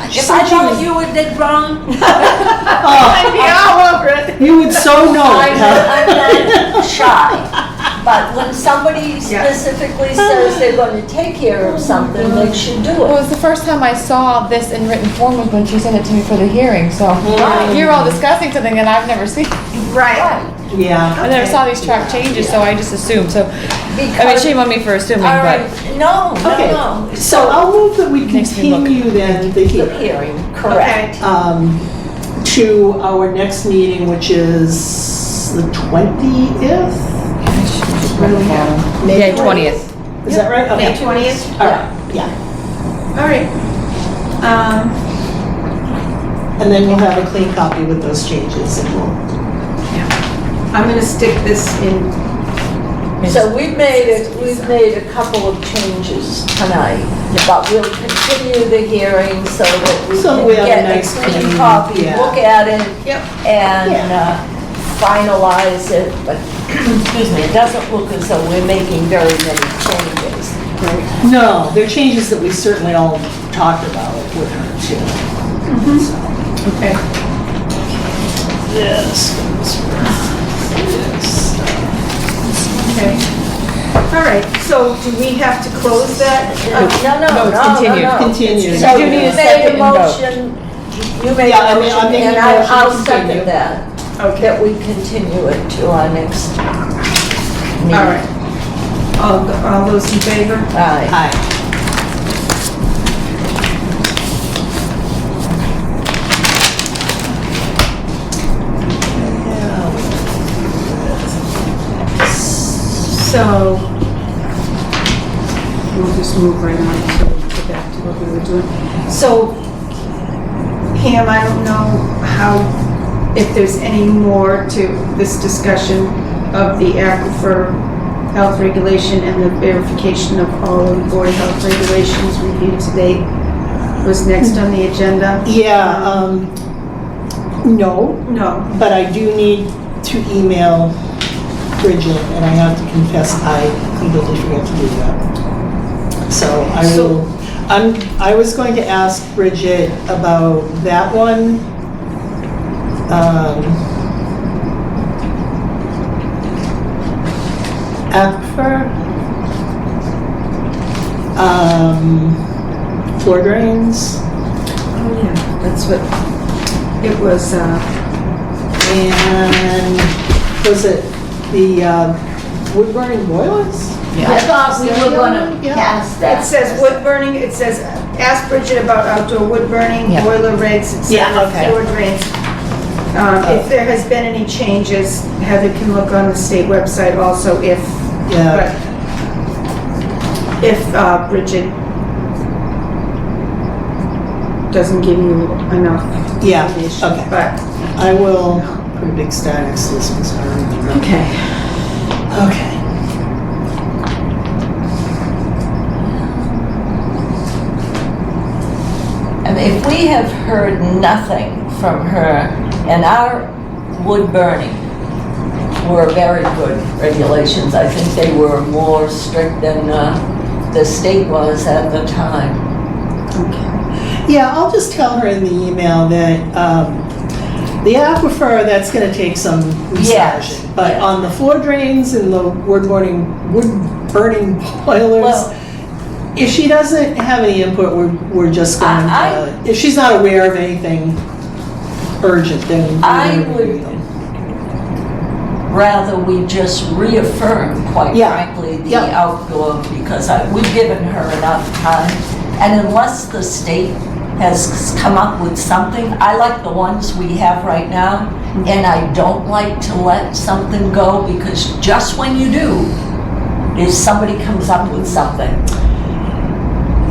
if said I she thought was- you were dead wrong, I'd be all over it. You would so know it, huh? I'm not shy. But when somebody Yeah. specifically says they're going to take care of something, they should do Well, it. it's the first time I saw this in written form was when she sent it to me for the hearing, so. Right. You're all discussing something that I've never seen. Right. Right. Yeah. I never saw these track changes, so I just assumed, so. I mean, Because- shame on me for assuming, All but. right, no, Okay, no, no. so I'll move that we Makes me look- continue then the The hearing hearing, correct. to our next meeting, which is the 20th? May Yeah, 20th. Is that right? May Okay. 20th? All right, yeah. All right. And then we'll have a clean copy with those changes and we'll, I'm gonna stick this in, So we've made a couple of changes tonight, but we'll continue the hearing so that we So can we have a get nice a clean clean, copy, yeah. look at it, yep, and Yeah. finalize it, but, excuse me, it doesn't look as though we're making very many changes. no, they're changes that we certainly all talked about with her too. So, okay. This goes for this. Okay. All right, so do we have to close that? No, it's continued. Continued. So You do need you a made second a and vote. motion, you made Yeah, a I mean, I'm motion, making and a motion to I'll continue. second that, Okay, that we continue it to our next meeting. all right. All those in favor? Aye. Hi. So, we'll just move right on to get back to what we were doing. So, Pam, I don't know if there's any more to this discussion of the aquifer health regulation and the verification of all of the Board of Health regulations reviewed to date was next on the agenda. Yeah, no, No, but I do need to email Bridget, and I have to confess I completely forgot to do that. So I will, I was going to ask Bridget about that one. Aquifer. Floor drains. Oh, yeah, that's what, it was, And was it the wood burning boilers? I thought we were gonna Yeah. pass that. it says wood burning, it says, ask Bridget about outdoor wood burning, Yeah. boiler rigs, Yeah, etc., okay. floor drains. If there has been any changes, Heather can look on the state website also if, Yeah. if Bridget doesn't give you enough Yeah, information. okay. But, I will put a big star next to this one, so I remember. okay. Okay. And if we have heard nothing from her, and our wood burning were very good regulations, I think they were more strict than the state was at the time. Yeah, I'll just tell her in the email that the aquifer, that's gonna take some Yes, massaging. But yes. on the floor drains and the wood burning boilers, Well- if she doesn't have any input, we're just going I- to, if she's not aware of anything urgent, then we're I gonna review would them. rather we just reaffirm, quite Yeah, frankly, the yeah. outdoor, because we've given her enough time. And unless the state has come up with something, I like the ones we have right now, and I don't like to let something go, because just when you do, if somebody comes up with something.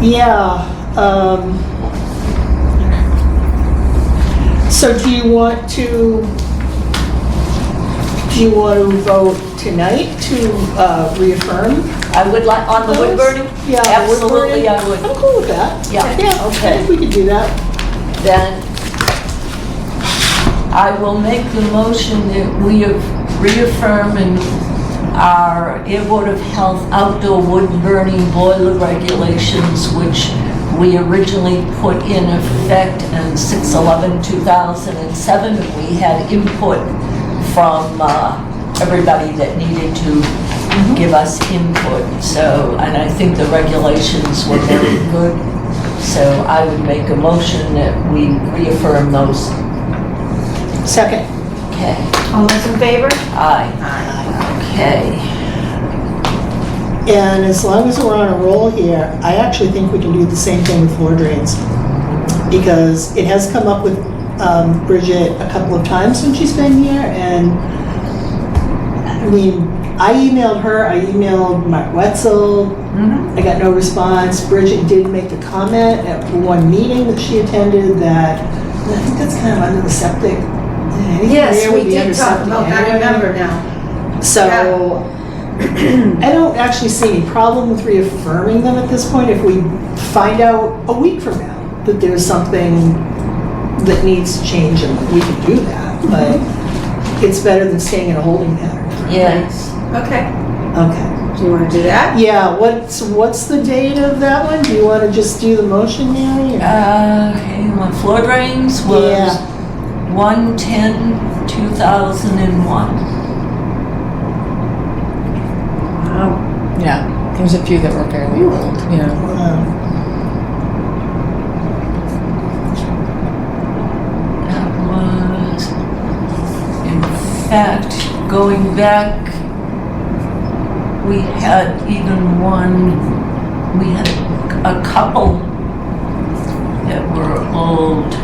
Yeah, so do you want to vote tonight to reaffirm? I would like, on the wood burning? Yeah, the wood Absolutely, burning. I would. I'm cool with that. Yeah, Yeah, okay. I think we could do that. Then I will make the motion that we have reaffirmed our Air Board of Health outdoor wood burning boiler regulations, which we originally put in effect on 6/11/2007. We had input from everybody that needed to give us input. So, and I think the regulations were very good. So I would make a motion that we reaffirm those. Second. Okay. All those in favor? Aye. Okay. And as long as we're on a roll here, I actually think we can do the same thing with floor drains. Because it has come up with Bridget a couple of times since she's been here, and I mean, I emailed her, I emailed Mark Wetzel, I got no response. Bridget did make a comment at one meeting that she attended that, and I think that's kind of under the septic. Anything Yes, there we would be under did talk septic about that, I anyway. remember now. So, I don't actually see any problem with reaffirming them at this point if we find out a week from now that there's something that needs to change, and we can do that, but it's better than staying in a holding pattern. Yes. Okay, Okay. do you want to do that? Yeah, what's the date of that one? Do you want to just do the motion, Mary? or- Hang on, floor drains was Yeah. 1/10/2001. Wow. Yeah, there's a few that were fairly old, you know. That was, in fact, going back, we had a couple that were old.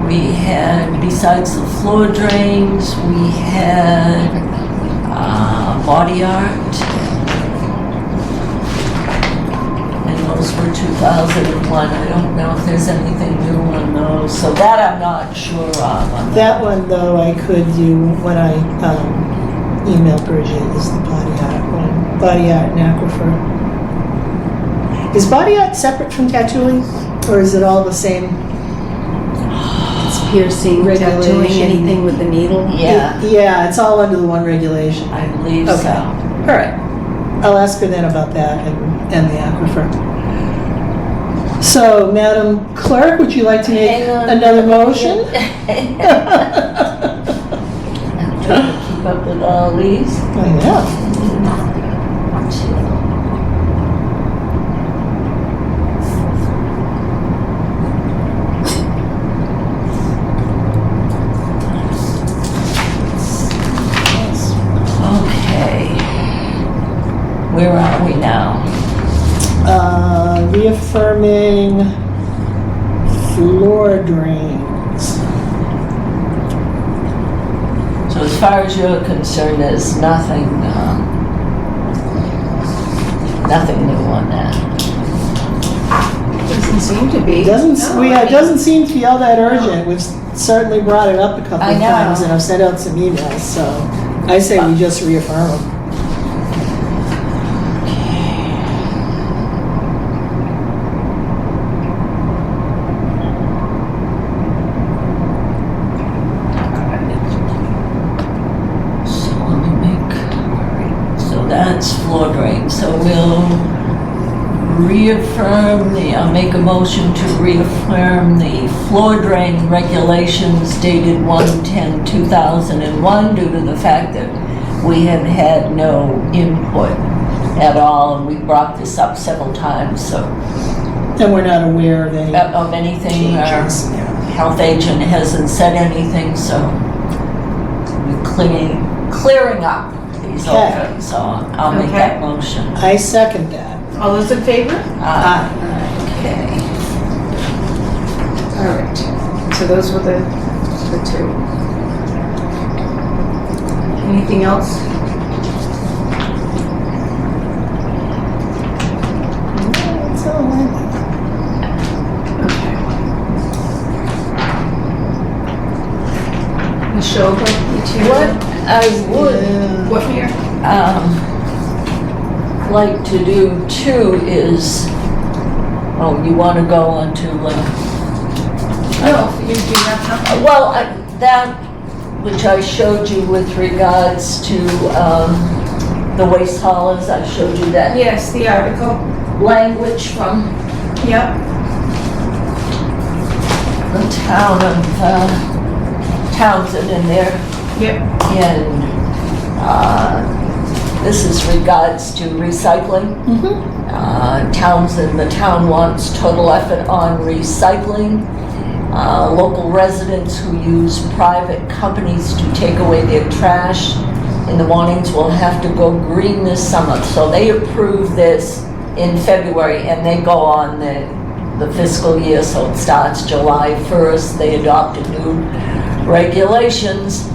We had, besides the floor drains, we had body art. And those were 2001. I don't know if there's anything new on those, so that I'm not sure of. on That one, though, I could do when I emailed Bridget, is the body art one. Body art and aquifer. Is body art separate from tattooing, or is it all the same? It's piercing, tattooing, Regulation. anything with the needle. Yeah, Yeah, it's all under the one regulation. I believe Okay. so. All right. I'll ask her then about that and the aquifer. So, Madam Clerk, would you like to make Hang on. another motion? I'm trying to keep up with all these. I know. Reaffirming floor drains. So as far as you're concerned, there's nothing, nothing new on that. Doesn't seem to be. It doesn't, No, it doesn't seem to be all that urgent. We've certainly brought it up a couple I of know. times, and I've sent out some emails, so I say we just reaffirm them. So let me make, so that's floor drain. So we'll reaffirm I'll make a motion to reaffirm the floor drain regulations dated 1/10/2001 due to the fact that we have had no input at all, and we brought this up several times, so, And we're not aware of any of anything, our changes. Yeah. health agent hasn't said anything, so we're clearing up these old Okay. things, so I'll make Okay. that motion. I second that. All those in favor? Aye. Okay. All right. So those were the two. Anything else? That's all right. Okay. Michelle, What I would Yeah. What here? like to do too is, oh, you want to go on to, No, you have something? well, that which I showed you with regards to the waste haulers, I showed you that Yes, the article. language from Yep. the town of Townsend in there. Yep. And this is regards to recycling. Townsend, the town wants total effort on recycling. Local residents who use private companies to take away their trash in the mornings will have to go green this summer. So they approved this in February, and they go on the fiscal year, so it starts July 1st. They adopted new regulations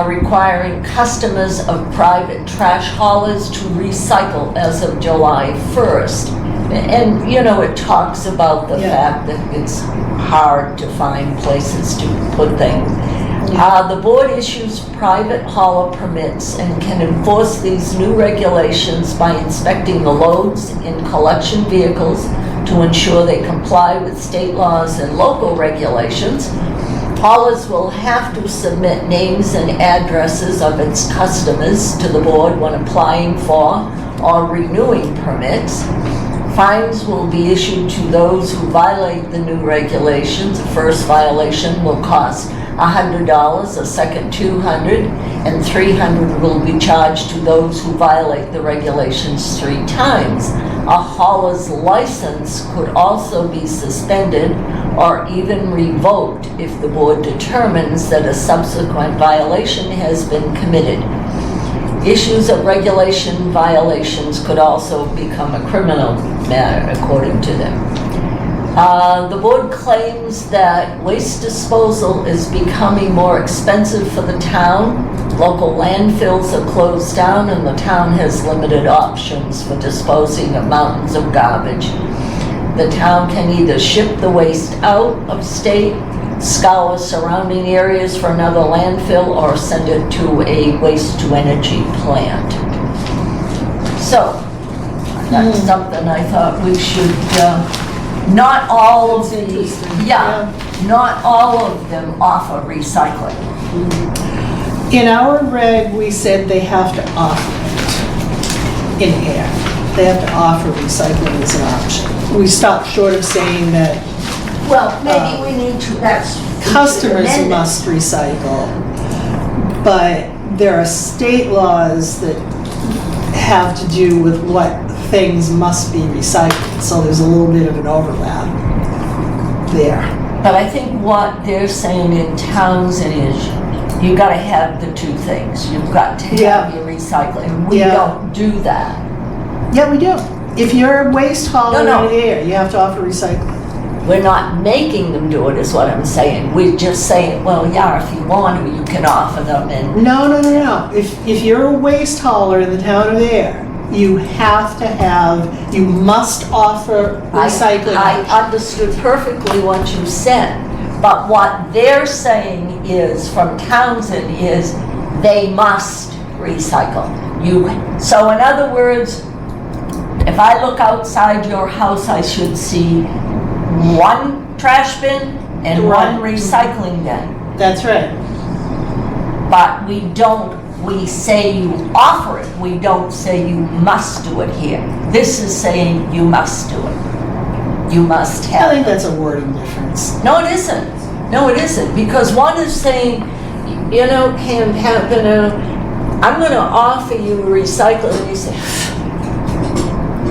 requiring customers of private trash haulers to recycle as of July 1st. And, you know, it talks about the Yeah. fact that it's hard to find places to put things. The board issues private hauler permits and can enforce these new regulations by inspecting the loads in collection vehicles to ensure they comply with state laws and local regulations. Haulers will have to submit names and addresses of its customers to the board when applying for or renewing permits. Fines will be issued to those who violate the new regulations. The first violation will cost $100, a second $200, and $300 will be charged to those who violate the regulations 3 times. A hauler's license could also be suspended or even revoked if the board determines that a subsequent violation has been committed. Issues of regulation violations could also become a criminal matter, according to them. The board claims that waste disposal is becoming more expensive for the town. Local landfills are closed down and the town has limited options for disposing of mountains of garbage. The town can either ship the waste out of state, scour surrounding areas for another landfill, or send it to a waste-to-energy plant. So, that's something I thought we should, not all of That's the, interesting. not all of them offer recycling. In our reg, we said they have to offer it in Ayer. They have to offer recycling as an option. We stopped short of saying that Well, maybe we need to, that's. customers amend it. must recycle, but there are state laws that have to do with what things must be recycled, so there's a little bit of an overlap there. But I think what they're saying in Townsend is, you gotta have the 2 things. You've got to Yeah. have your recycling. We Yeah. don't do that. Yeah, we do. If you're a waste hauler No, no. in the air, you have to offer recycling. We're not making them do it, is what I'm saying. We're just saying, well, yeah, if you want to, you can offer them and, No. If you're a waste hauler in the town of Air, you must offer recycling. I understood perfectly what you said, but what they're saying is, from Townsend, is they must recycle. So in other words, if I look outside your house, I should see one trash bin and one recycling bin. That's right. But we say you offer it, we don't say you must do it here. This is saying you must do it. You must have I think it. that's a wording difference. No, it isn't. No, it isn't. Because one is saying, you know, I'm gonna offer you recycling, and you say,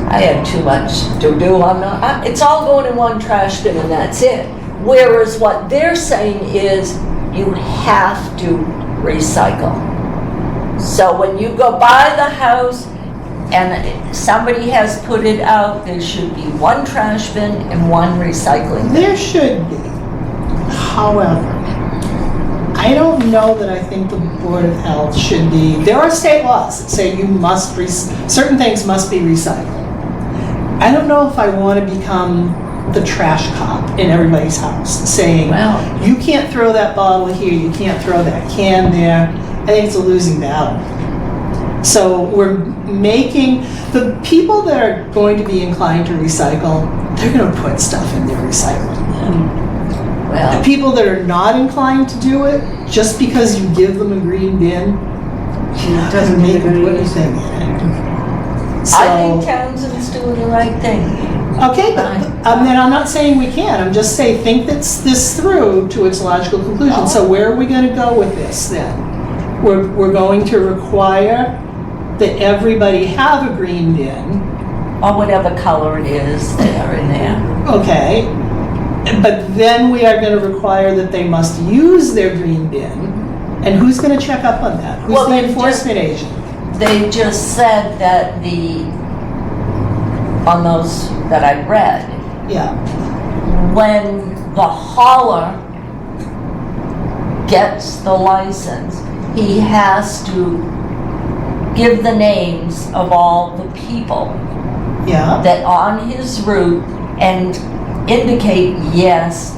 I had too much to do, it's all going in one trash bin and that's it. Whereas what they're saying is, you have to recycle. So when you go by the house and somebody has put it out, there should be one trash bin and one recycling bin. There should be. However, I don't know that I think the Board of Health should be, there are state laws that say certain things must be recycled. I don't know if I want to become the trash cop in everybody's house, saying, Well- you can't throw that bottle here, you can't throw that can there. I think it's a losing battle. So we're making, the people that are going to be inclined to recycle, they're going to put stuff in their recycling bin. The Well, people that are not inclined to do it, just because you give them a green bin, It doesn't make them put anything in it. I think So, Townsend's doing the right thing. okay, but then I'm not saying we can't. I'm just saying, think this through to its logical conclusion. So where are we going to go with this then? We're going to require that everybody have a green bin, Or whatever color it is there in there. okay? But then we are going to require that they must use their green bin. And who's going to check up on that? Who's Well, the then enforcement agent? They just said that on those that I read, Yeah, when the hauler gets the license, he has to give the names of all the people yeah. that on his route and indicate, yes,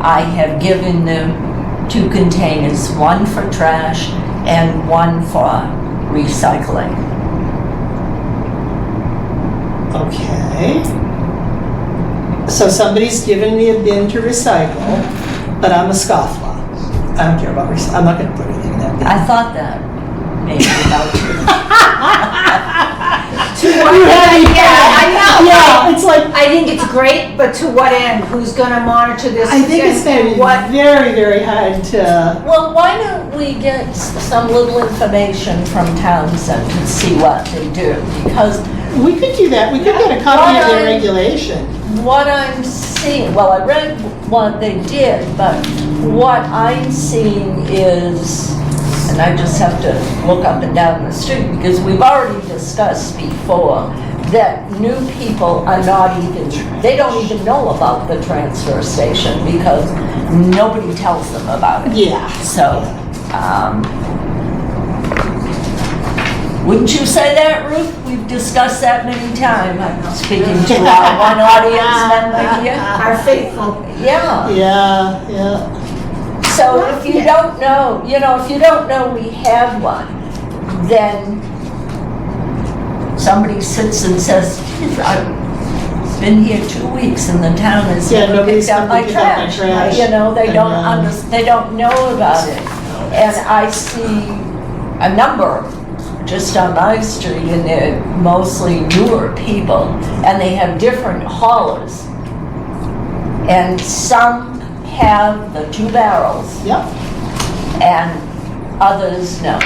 I have given them 2 containers, one for trash and one for recycling. Okay. So somebody's given me a bin to recycle, but I'm a scofflaw. I don't care about recycling. I'm not going to put anything in that bin. I thought that maybe about you. Yeah, it's like, I think it's great, but to what end? Who's gonna monitor this? I think it's going to be What? very, very hard to, Well, why don't we get some little information from Townsend to see what they do? Because we could do that. We could get a copy of their Why? regulation. what I'm seeing, well, I read what they did, but what I'm seeing is, and I just have to look up and down the street, because we've already discussed before that new people are not even, they don't even know about the transfer station because nobody tells them about it. Yeah. So, wouldn't you say that, Ruth? We've discussed that many times. I'm speaking to our one audience member here. Are faithful. Yeah. Yeah, yeah. So if you don't know, if you don't know we have one, then somebody sits and says, "Geez, I've been here 2 weeks and the town has Yeah, never nobody's picked up come my to pick up my trash." trash. They don't And, they don't know about it. And I see a number just on my street, and they're mostly newer people, and they have different haulers. And some have the 2 barrels, Yep. and others no.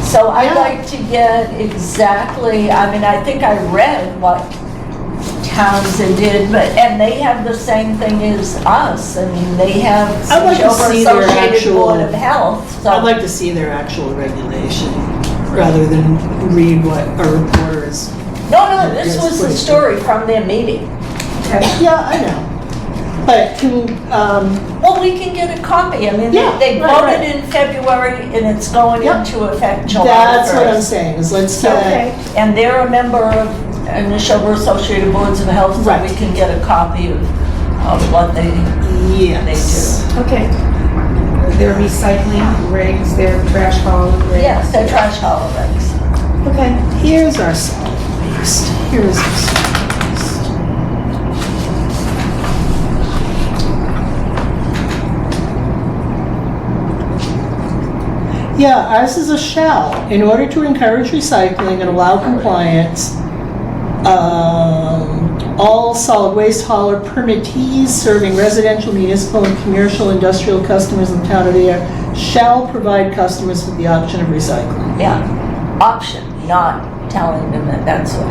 So I'd Yeah. like to get exactly, I think I read what Townsend did, and they have the same thing as us. I mean, they have I'd like to Silver see their Associated actual- Board of Health, so. I'd like to see their actual regulation. rather than read what a reporter is. No, this was the story from their meeting. Yeah, I know. But can, Well, we can get a copy. I mean, Yeah, they right, voted right. in February and it's going Yep. into effect July 1st. that's what I'm saying, is let's get, Okay, and they're a member of Neshoba Associated Boards of Health, so Right. we can get a copy of what they yes. Okay. Their recycling rigs, their trash haul rigs. Yes, they're trash hauler regs. Okay. Here's our solid waste. Here's our solid waste. Yeah, ours is a shall. In order to encourage recycling and allow compliance, all solid waste hauler permittees serving residential, municipal, and commercial industrial customers in the town of Ayer shall provide customers with the option of recycling. Yeah, option, not telling them that that's what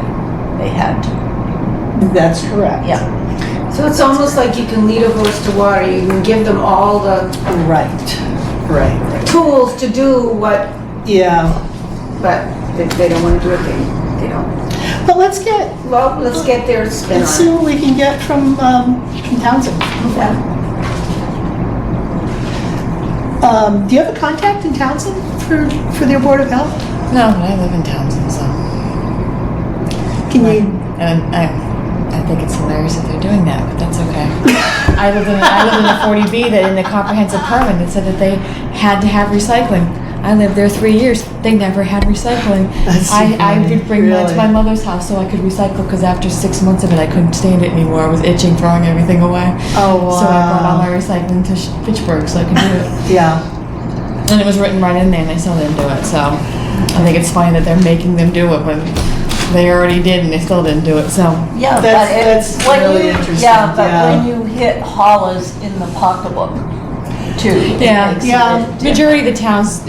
they had to. That's correct. Yeah, So it's almost like you can lead a horse to water. You can give them all the Right, right. tools to do what, Yeah, but if they don't want to do it, they don't. but let's get their spin let's see on what we can get from Townsend. yeah. Do you have a contact in Townsend for their Board of Health? No, but I live in Townsend, so. Can you? And I think it's hilarious that they're doing that, but that's okay. I lived in a 40B that in the comprehensive permit, it said that they had to have recycling. I lived there 3 years. They never had recycling. That's so I funny, would bring mine to really. my mother's house so I could recycle because after 6 months of it, I couldn't stand it anymore. I was itching, throwing everything away. Oh, wow. So I brought all my recycling to Fitchburg so I could do it. Yeah. And it was written right in there and they still didn't do it. So I think it's funny that they're making them do it when they already did and they still didn't do it. So Yeah, That's- but it's that's when really you, interesting, yeah, but yeah. when you hit haulers in the pocketbook, too. it Yeah. makes Yeah. it different. majority of the towns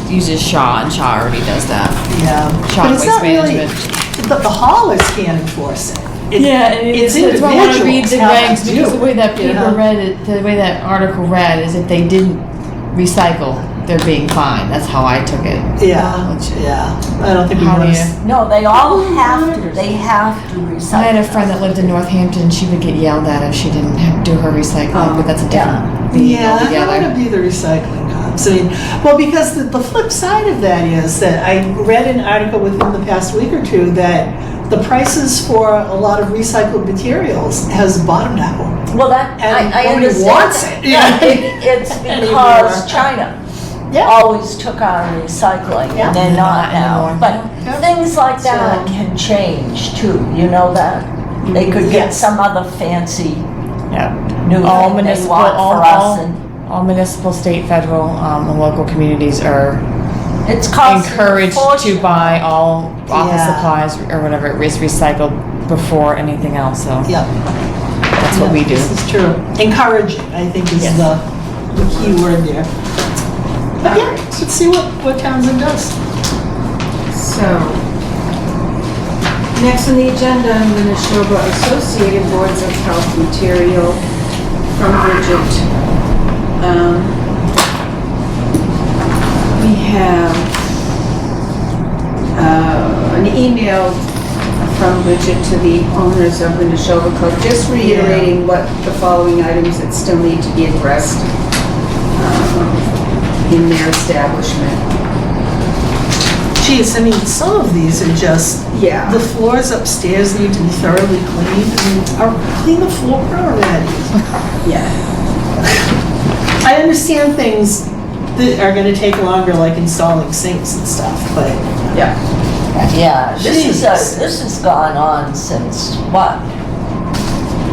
uses Shaw, and Shaw already does that. Yeah. Shaw But it's Waste not really, Management. the haulers can't enforce it. Yeah, and It's that's why I want to read individuals the have regs to because do the way that it, you paper know? read it, the way that article read is if they didn't recycle, they're being fined. That's how I took it. Yeah, Which- yeah. I don't think we How do want you? to. No, they all have to, they have to recycle. I had a friend that lived in Northampton. She would get yelled at if she didn't do her recycling, but that's a different being Yeah, I don't want altogether. to be the recycling cops. I mean, well, because the flip side of that is that I read an article within the past week or two that the prices for a lot of recycled materials has bottomed out. Well, that, And I nobody understand. wants that. it. Yeah, it's because China Yeah. always took our recycling Yeah. and they're not Not now. anymore. But Yeah. things like that So- can change too, you know that? They could get Yes. some other fancy Yeah. new All thing they municipal, want for us and all municipal, state, federal, and local communities are it's costing a encouraged to fortune. buy all office Yeah. supplies or whatever it is recycled before anything else, so Yeah. that's what we do. This is true. Encouraging, I think, is Yes. the key word there. But yeah, let's see what Townsend does. So, next on the agenda, I'm going to show the Associated Boards of Health material from Bridget. We have an email from Bridget to the owners of the Neshoba Club, just reiterating what the following items that still need to be addressed in their establishment. Geez, I mean, some of these are just, Yeah. the floors upstairs need to be thoroughly cleaned. I mean, clean the floor already. Yeah. I understand things that are gonna take longer, like installing sinks and stuff, but Yeah. Yeah, this Jeez. this has gone on since what?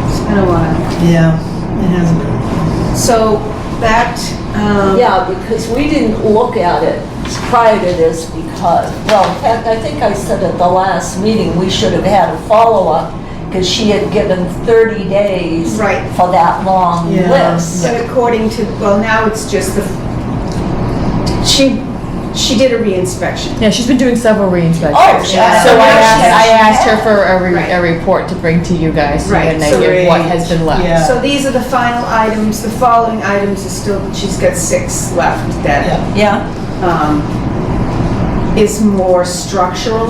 It's been a while. yeah, it hasn't been. So that, Yeah, because we didn't look at it prior to this because, well, in fact, I think I said at the last meeting, we should have had a follow-up because she had given 30 days Right. for that long Yeah. list. but according to, well, now it's just the, she did a re-inspection. Yeah, she's been doing several re-inspections. Oh, she has. So I Yeah. asked her for Right. a report to bring to you guys, so you Right, get an so idea of what great. has been left. Yeah. So these are the final items, the following items are still, she's got 6 left that, Yeah, is more structural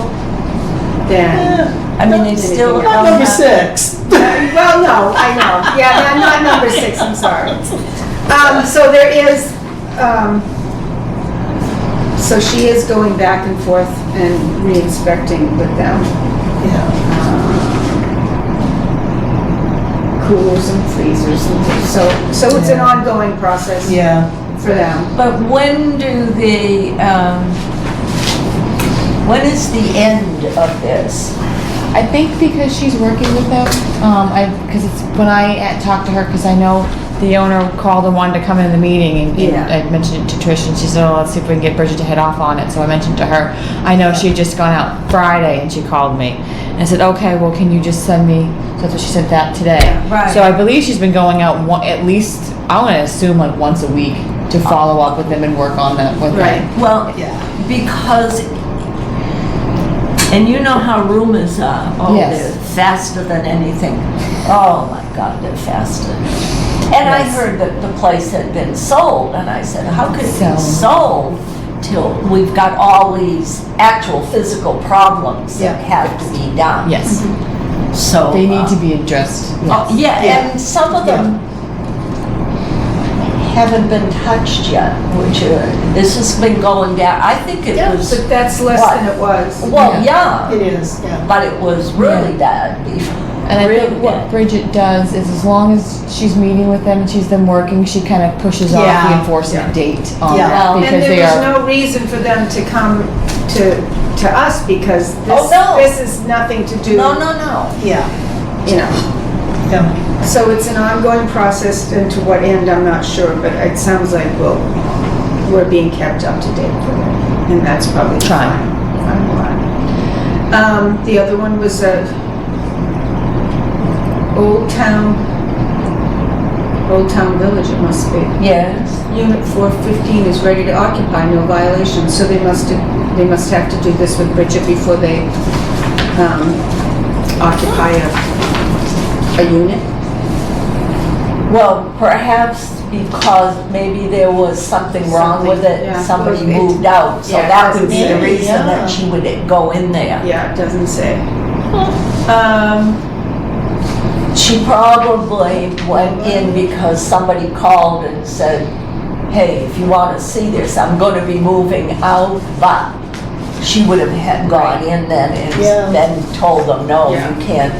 than, I mean, it's still. Not number 6. well, no, I know. Yeah, not number 6, I'm sorry. So there is, so she is going back and forth and re-inspecting with them. Yeah. Coolers and freezers and things. So it's an ongoing process Yeah. for them. But when do the, when is the end of this? I think because she's working with them, because it's, when I talked to her, because I know the owner called and wanted to come in the meeting, and Yeah. I mentioned it to Trish, and she said, oh, let's see if we can get Bridget to head off on it. So I mentioned to her, I know she had just gone out Friday, and she called me. And I said, okay, well, can you just send me, so that's what she sent that today. Yeah, right. So I believe she's been going out at least, I want to assume like once a week to follow up with them and work on that with Right. them. Well, Yeah. because, and you know how rumors are. Oh, Yes. they're faster than anything. Oh my God, they're faster. And I Yes. heard that the place had been sold, and I said, how could it be So- sold till we've got all these actual physical problems that Yeah. have to be done? Yes, So. they need to be addressed. Oh, Yes. yeah, Yeah. and some of them haven't been touched yet, which this has been going down. I think it Yeah, was, But that's less What? than it was. well, yeah, It is, yeah. but it was really bad before. And I Really think what bad. Bridget does is as long as she's meeting with them and she's them working, she kind of pushes off Yeah. the enforcement date on Yeah. that And because there they was are. no reason for them to come to us because Oh, no. this is nothing to do, No, no, no. Yeah. you know. Yeah. So it's an ongoing process, and to what end, I'm not sure, but it sounds like we're being kept up to date with it, and that's probably Trying. fine. The other one was Old Town Village, it must be. Yes. Unit 415 is ready to occupy, no violations, so they must have to do this with Bridget before they occupy a unit. Well, perhaps because maybe there was something wrong with Something, yeah. it, somebody Well, it- moved out, so yeah, that would be the maybe, reason yeah. that she would go in there. Yeah, it doesn't say. She probably went in because somebody called and said, hey, if you want to see this, I'm going to be moving out, but she would have gone in then Yeah. and then told them, no, Yeah. you can't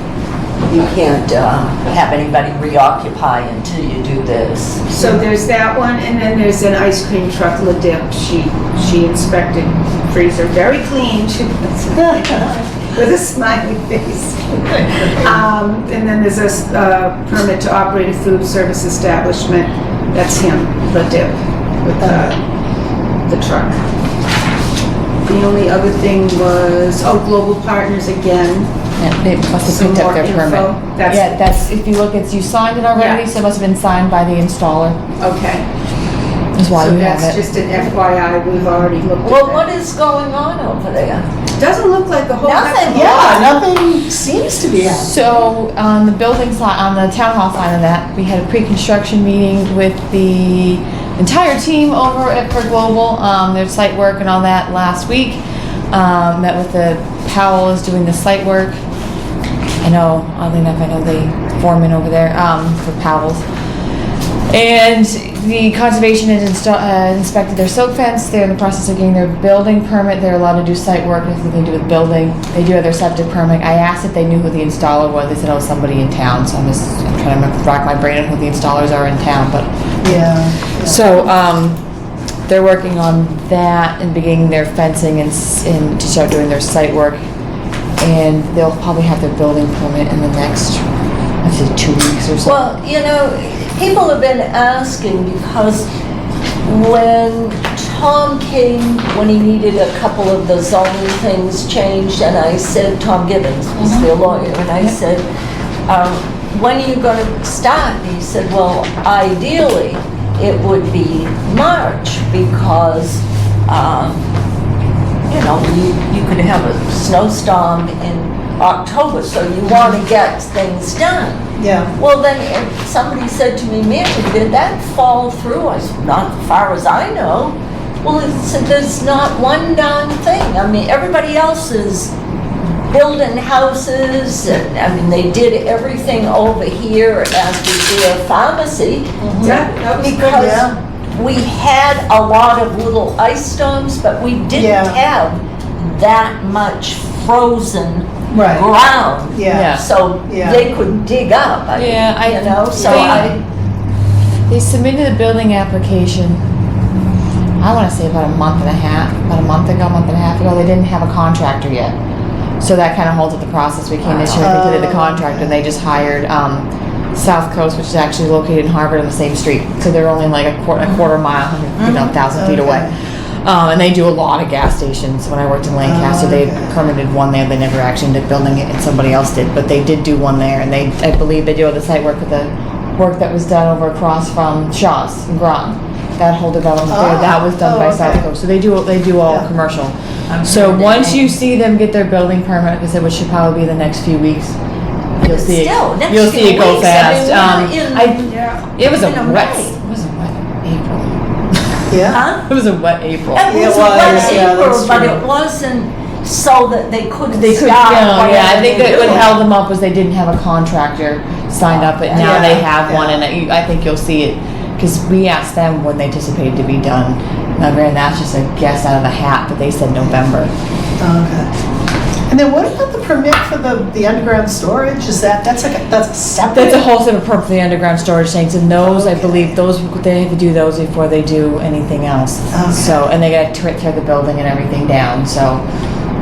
have anybody reoccupy until you do this. So there's that one, and then there's an ice cream truck, La Dip. She inspected freezer, very clean, she was, with a smiley face. And then there's a permit to operate a food service establishment. That's him, La Dip, with the truck. The only other thing was, Global Partners again. Yeah, they must have Some picked up more their info. permit. That's- Yeah, that's, if you look, you signed it already, Yeah. so it must have been signed by the installer, Okay. is why So you have that's it. just an FYI, we've already looked at Well, that. what is going on over there? Doesn't look like a whole heck of a Nothing. lot. Yeah, nothing seems to be happening. So, on the building side, on the town hall side of that, we had a pre-construction meeting with the entire team over at For Global, their site work and all that last week. Met with the Powell is doing the site work. I know, oddly enough, I know the foreman over there, for Powell's. And the conservation has inspected their silk fence. They're in the process of getting their building permit. They're allowed to do site work, nothing to do with building. They do have their septic permit. I asked if they knew who the installer was. They said, oh, somebody in town. So I'm trying to rack my brain on who the installers are in town, but. Yeah. So, they're working on that and beginning their fencing and to start doing their site work. And they'll probably have their building permit in the next, I'd say 2 weeks or so. Well, you know, people have been asking because when Tom came, when he needed a couple of the zoning things changed, and I said, Tom Gibbons was their lawyer, and I said, when are you going to start? And he said, well, ideally, it would be March because, you know, you could have a snowstorm in October, so you want to get things done. Yeah. Well, then somebody said to me, Mary, did that fall through? I said, not as far as I know. Well, there's not one darn thing. I mean, everybody else is building houses, and, I mean, they did everything over here as we their pharmacy. Yeah, that was good, Because we had a lot of little ice storms, but we didn't Yeah. have that much frozen Right. ground. Yeah. So Yeah. they could dig up, you know, so They submitted a building application, I want to say about a month and a half ago. They didn't have a contractor yet. So that kind of holds up the process. We came this year and completed the contract, and they just hired South Coast, which is actually located in Harvard on the same street. So they're only like a quarter mile, 1,000 feet away. And they do a lot of gas stations. When I worked in Lancaster, they permitted one there. They never actually ended up building it, and somebody else did. But they did do one there, and I believe they do all the site work with the work that was done over across from Shaw's in Groton. That whole development there, that was done by South Coast. So they do all Yeah. commercial. So once you see them get their building permit, like I said, which should probably be the next few weeks, you'll see Still, it. next You'll see few it go weeks, I mean, fast. we're in- It was a in a wet. May. It was a wet April. Yeah. Huh? It was a wet April. It It was a was, wet yeah, April, that's but true. it wasn't so that they couldn't They could, start yeah, I whatever think they that what were held doing. them up was they didn't have a contractor signed up, but now Yeah, they have one, yeah. and I think you'll see it, because we asked them when they anticipated to be done. Now, granted, that's just a guess out of the hat, but they said November. Okay. And then what about the permit for the underground storage? Is that's a separate? That's a whole separate permit for the underground storage tanks, and those, I Okay. believe, they have to do those before they do anything else. Okay. So, and they gotta tear the building and everything down, so,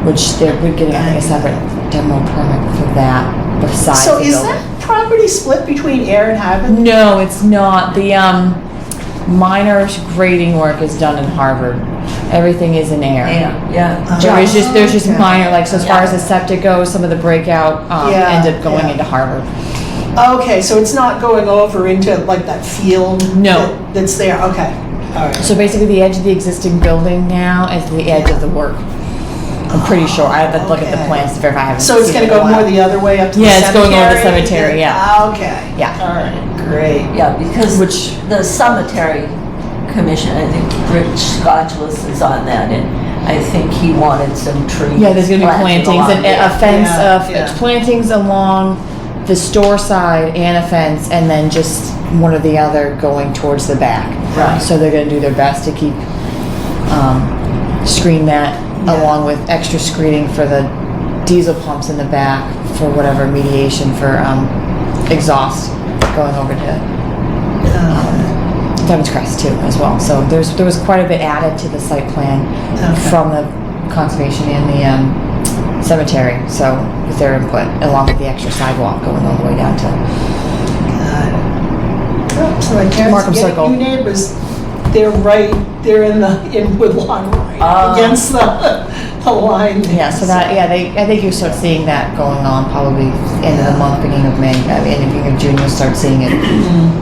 which we're getting, I think, a separate demo permit for that besides So the is building. that property split between Ayer and Harvard? No, it's not. The minor grading work is done in Harvard. Everything is in Ayer. Yeah. There's just Okay. minor, like, so as far as the septic goes, some of the breakout Yeah, ended up going yeah. into Harvard. Okay, so it's not going over into like that field? No. That's there, okay, all right. So basically, the edge of the existing building now is the edge of the work. I'm pretty sure. I have to look at the Okay. plans to verify. I haven't So it's seen gonna it in a go more while. the other way up to the Yeah, cemetery? it's going over the cemetery, yeah. Okay. Yeah. All right, great. Yeah, because Which- the cemetery commission, I think Rich Scotchless is on that, and I think he wanted some trees. Yeah, there's gonna be planted plantings along and there. a fence, Yeah. plantings along the store side and a fence, and then just one or the other going towards the back. Right. So they're gonna do their best to keep, screen that Yeah. along with extra screening for the diesel pumps in the back for whatever mediation for, exhaust going over to, Devon's Crest too as well. So there was quite a bit added to the site plan Okay. from the conservation and the cemetery. So with their input, along with the extra sidewalk going all the way down to. Oh, so my parents Markham are getting Circle. new neighbors. They're in Woodlawn, right Ah. against the line there. Yeah, so that, yeah, I think you start seeing that going on probably end of the month, beginning of May, beginning of June, you'll start seeing it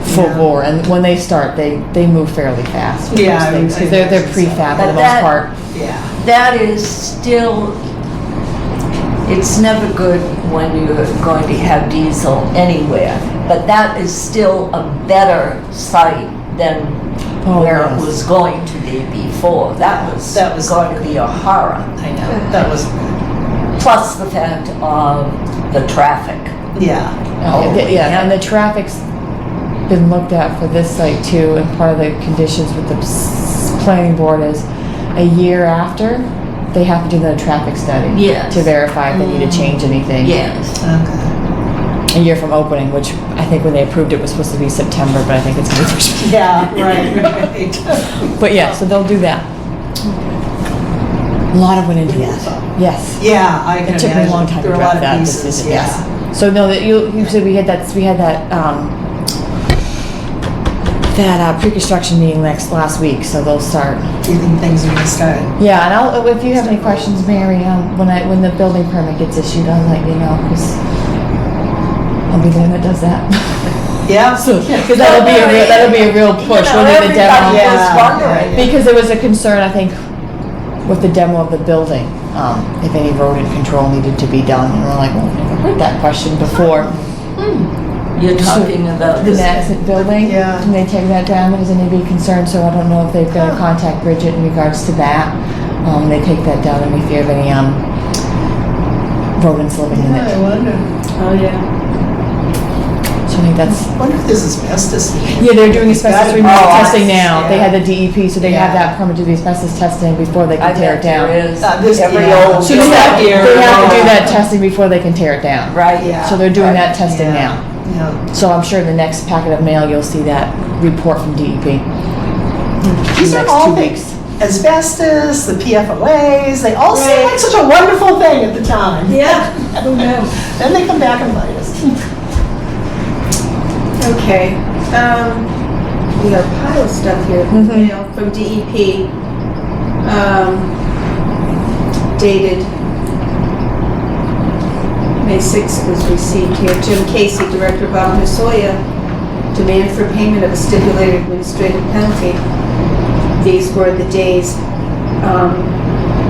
full Yeah. bore. And when they start, they move fairly fast with Yeah, those I things, because would they're imagine so. prefab for But the most that- part. Yeah. That is still, it's never good when you're going to have diesel anywhere, but that is still a better site than Oh, where it yes. was going to be before. That was going to be a horror. I know, that was good. Plus the fact of the traffic. Yeah. Yeah, and the traffic's been looked at for this site too, and part of the conditions with the planning board is a year after, they have to do the traffic study. Yes. To verify if they need to change anything. Yes. Okay. A year from opening, which I think when they approved it was supposed to be September, but I think it's gonna be first. Yeah, right. But yeah, so they'll do that. A lot of went into that. Yes. Yeah, I can It took me a long imagine. time to There are a draft lot of that pieces, decision, yeah. yes. So no, that you said we had that pre-construction meeting last week, so they'll start. Do you think things are gonna start? Yeah, and if you have any questions, Mary, when the building permit gets issued, I'll let you know, because I'll be the one that does that. Yeah? Because that'll be a real push, You know, we'll do the demo. everybody was Yeah, wondering. yeah. Because there was a concern, I think, with the demo of the building, if any rodent control needed to be done. And we're like, well, we've never heard that question before. You're talking about The this. Madison building? Yeah. And they take that down, there's any big concern, so I don't know if they've got to contact Bridget in regards to that. They take that down and if you have any, rodents living in Yeah, I it. wonder. Oh, yeah. So I think that's, I wonder if there's asbestos in it. yeah, they're doing asbestos Gotta be. removal Oh, testing now. They yeah. had the DEP, so they have Yeah. that permit to do asbestos testing before they I can tear bet it down. there is. This- Every yeah. old. So they have to do that testing before they can tear it down. Right. Yeah. So they're doing that testing Yeah. now. Yeah. So I'm sure the next packet of mail, you'll see that report from DEP. These are Next all 2 things. weeks. Asbestos, the PFOAs, they all seem Right. like such a wonderful thing at the time. Yeah, who knew? Then they come back and bite us. Okay, we got a pile of stuff here, Mhm. from DEP, dated May 6th was received here. Jim Casey, Director of Almasoya, demand for payment of a stipulated administrative penalty. These were the days,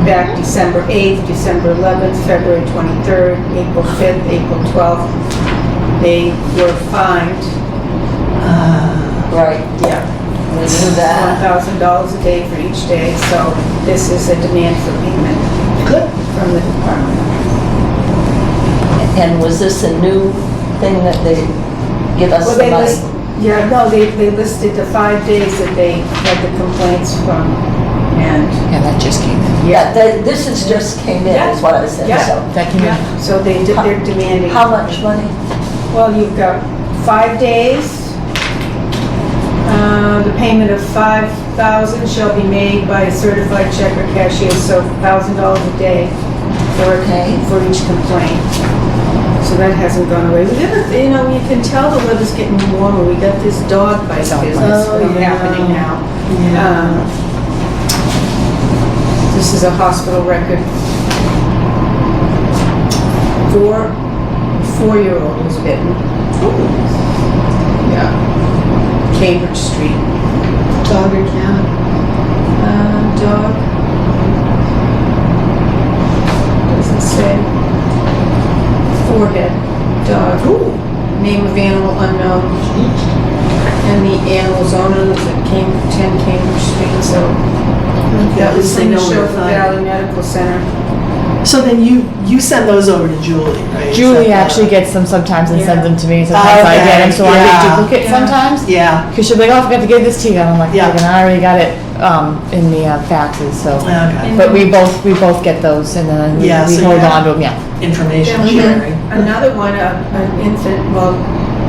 back December 8th, December 11th, February 23rd, April 5th, April 12th. They were fined. Right, Yeah. we knew that. $1,000 a day for each day, so this is a demand for payment Good. from the department. And was this a new thing that they give us Well, the they money? yeah, no, they listed the 5 days that they had the complaints from, and, Yeah, that just came in. Yeah, this is just came in, is what I said, Yeah. so. That came in. so they're demanding. How much money? Well, you've got 5 days. The payment of $5,000 shall be made by a certified check or cashier, so $1,000 a day Okay. for each complaint. So that hasn't gone away. We got, you can tell the weather's getting warmer. We got this dog bite business Oh, yeah. happening now. Yeah. This is a hospital record. 4-year-old was bitten. Yeah. Cambridge Street. Dog or cat? Dog. Doesn't say. Forehead. Dog. Name of animal unknown. And the animal's owner was at 10 Cambridge Street, so that was from the Shelter Valley Medical Center. So then you send those over to Julie, right? Is Julie that the- actually gets them sometimes and Yeah. sends them to me, sometimes I get them, so I Yeah. get duplicate Yeah. sometimes. Yeah. Cause she'll be like, oh, I forgot to give this to you, and I'm like, Yeah. and I already got it, in the faxes, so. Okay. But we both get those and then we Yeah, so hold you- on to them, yeah. Information Then we had sharing. another one, an infant, well,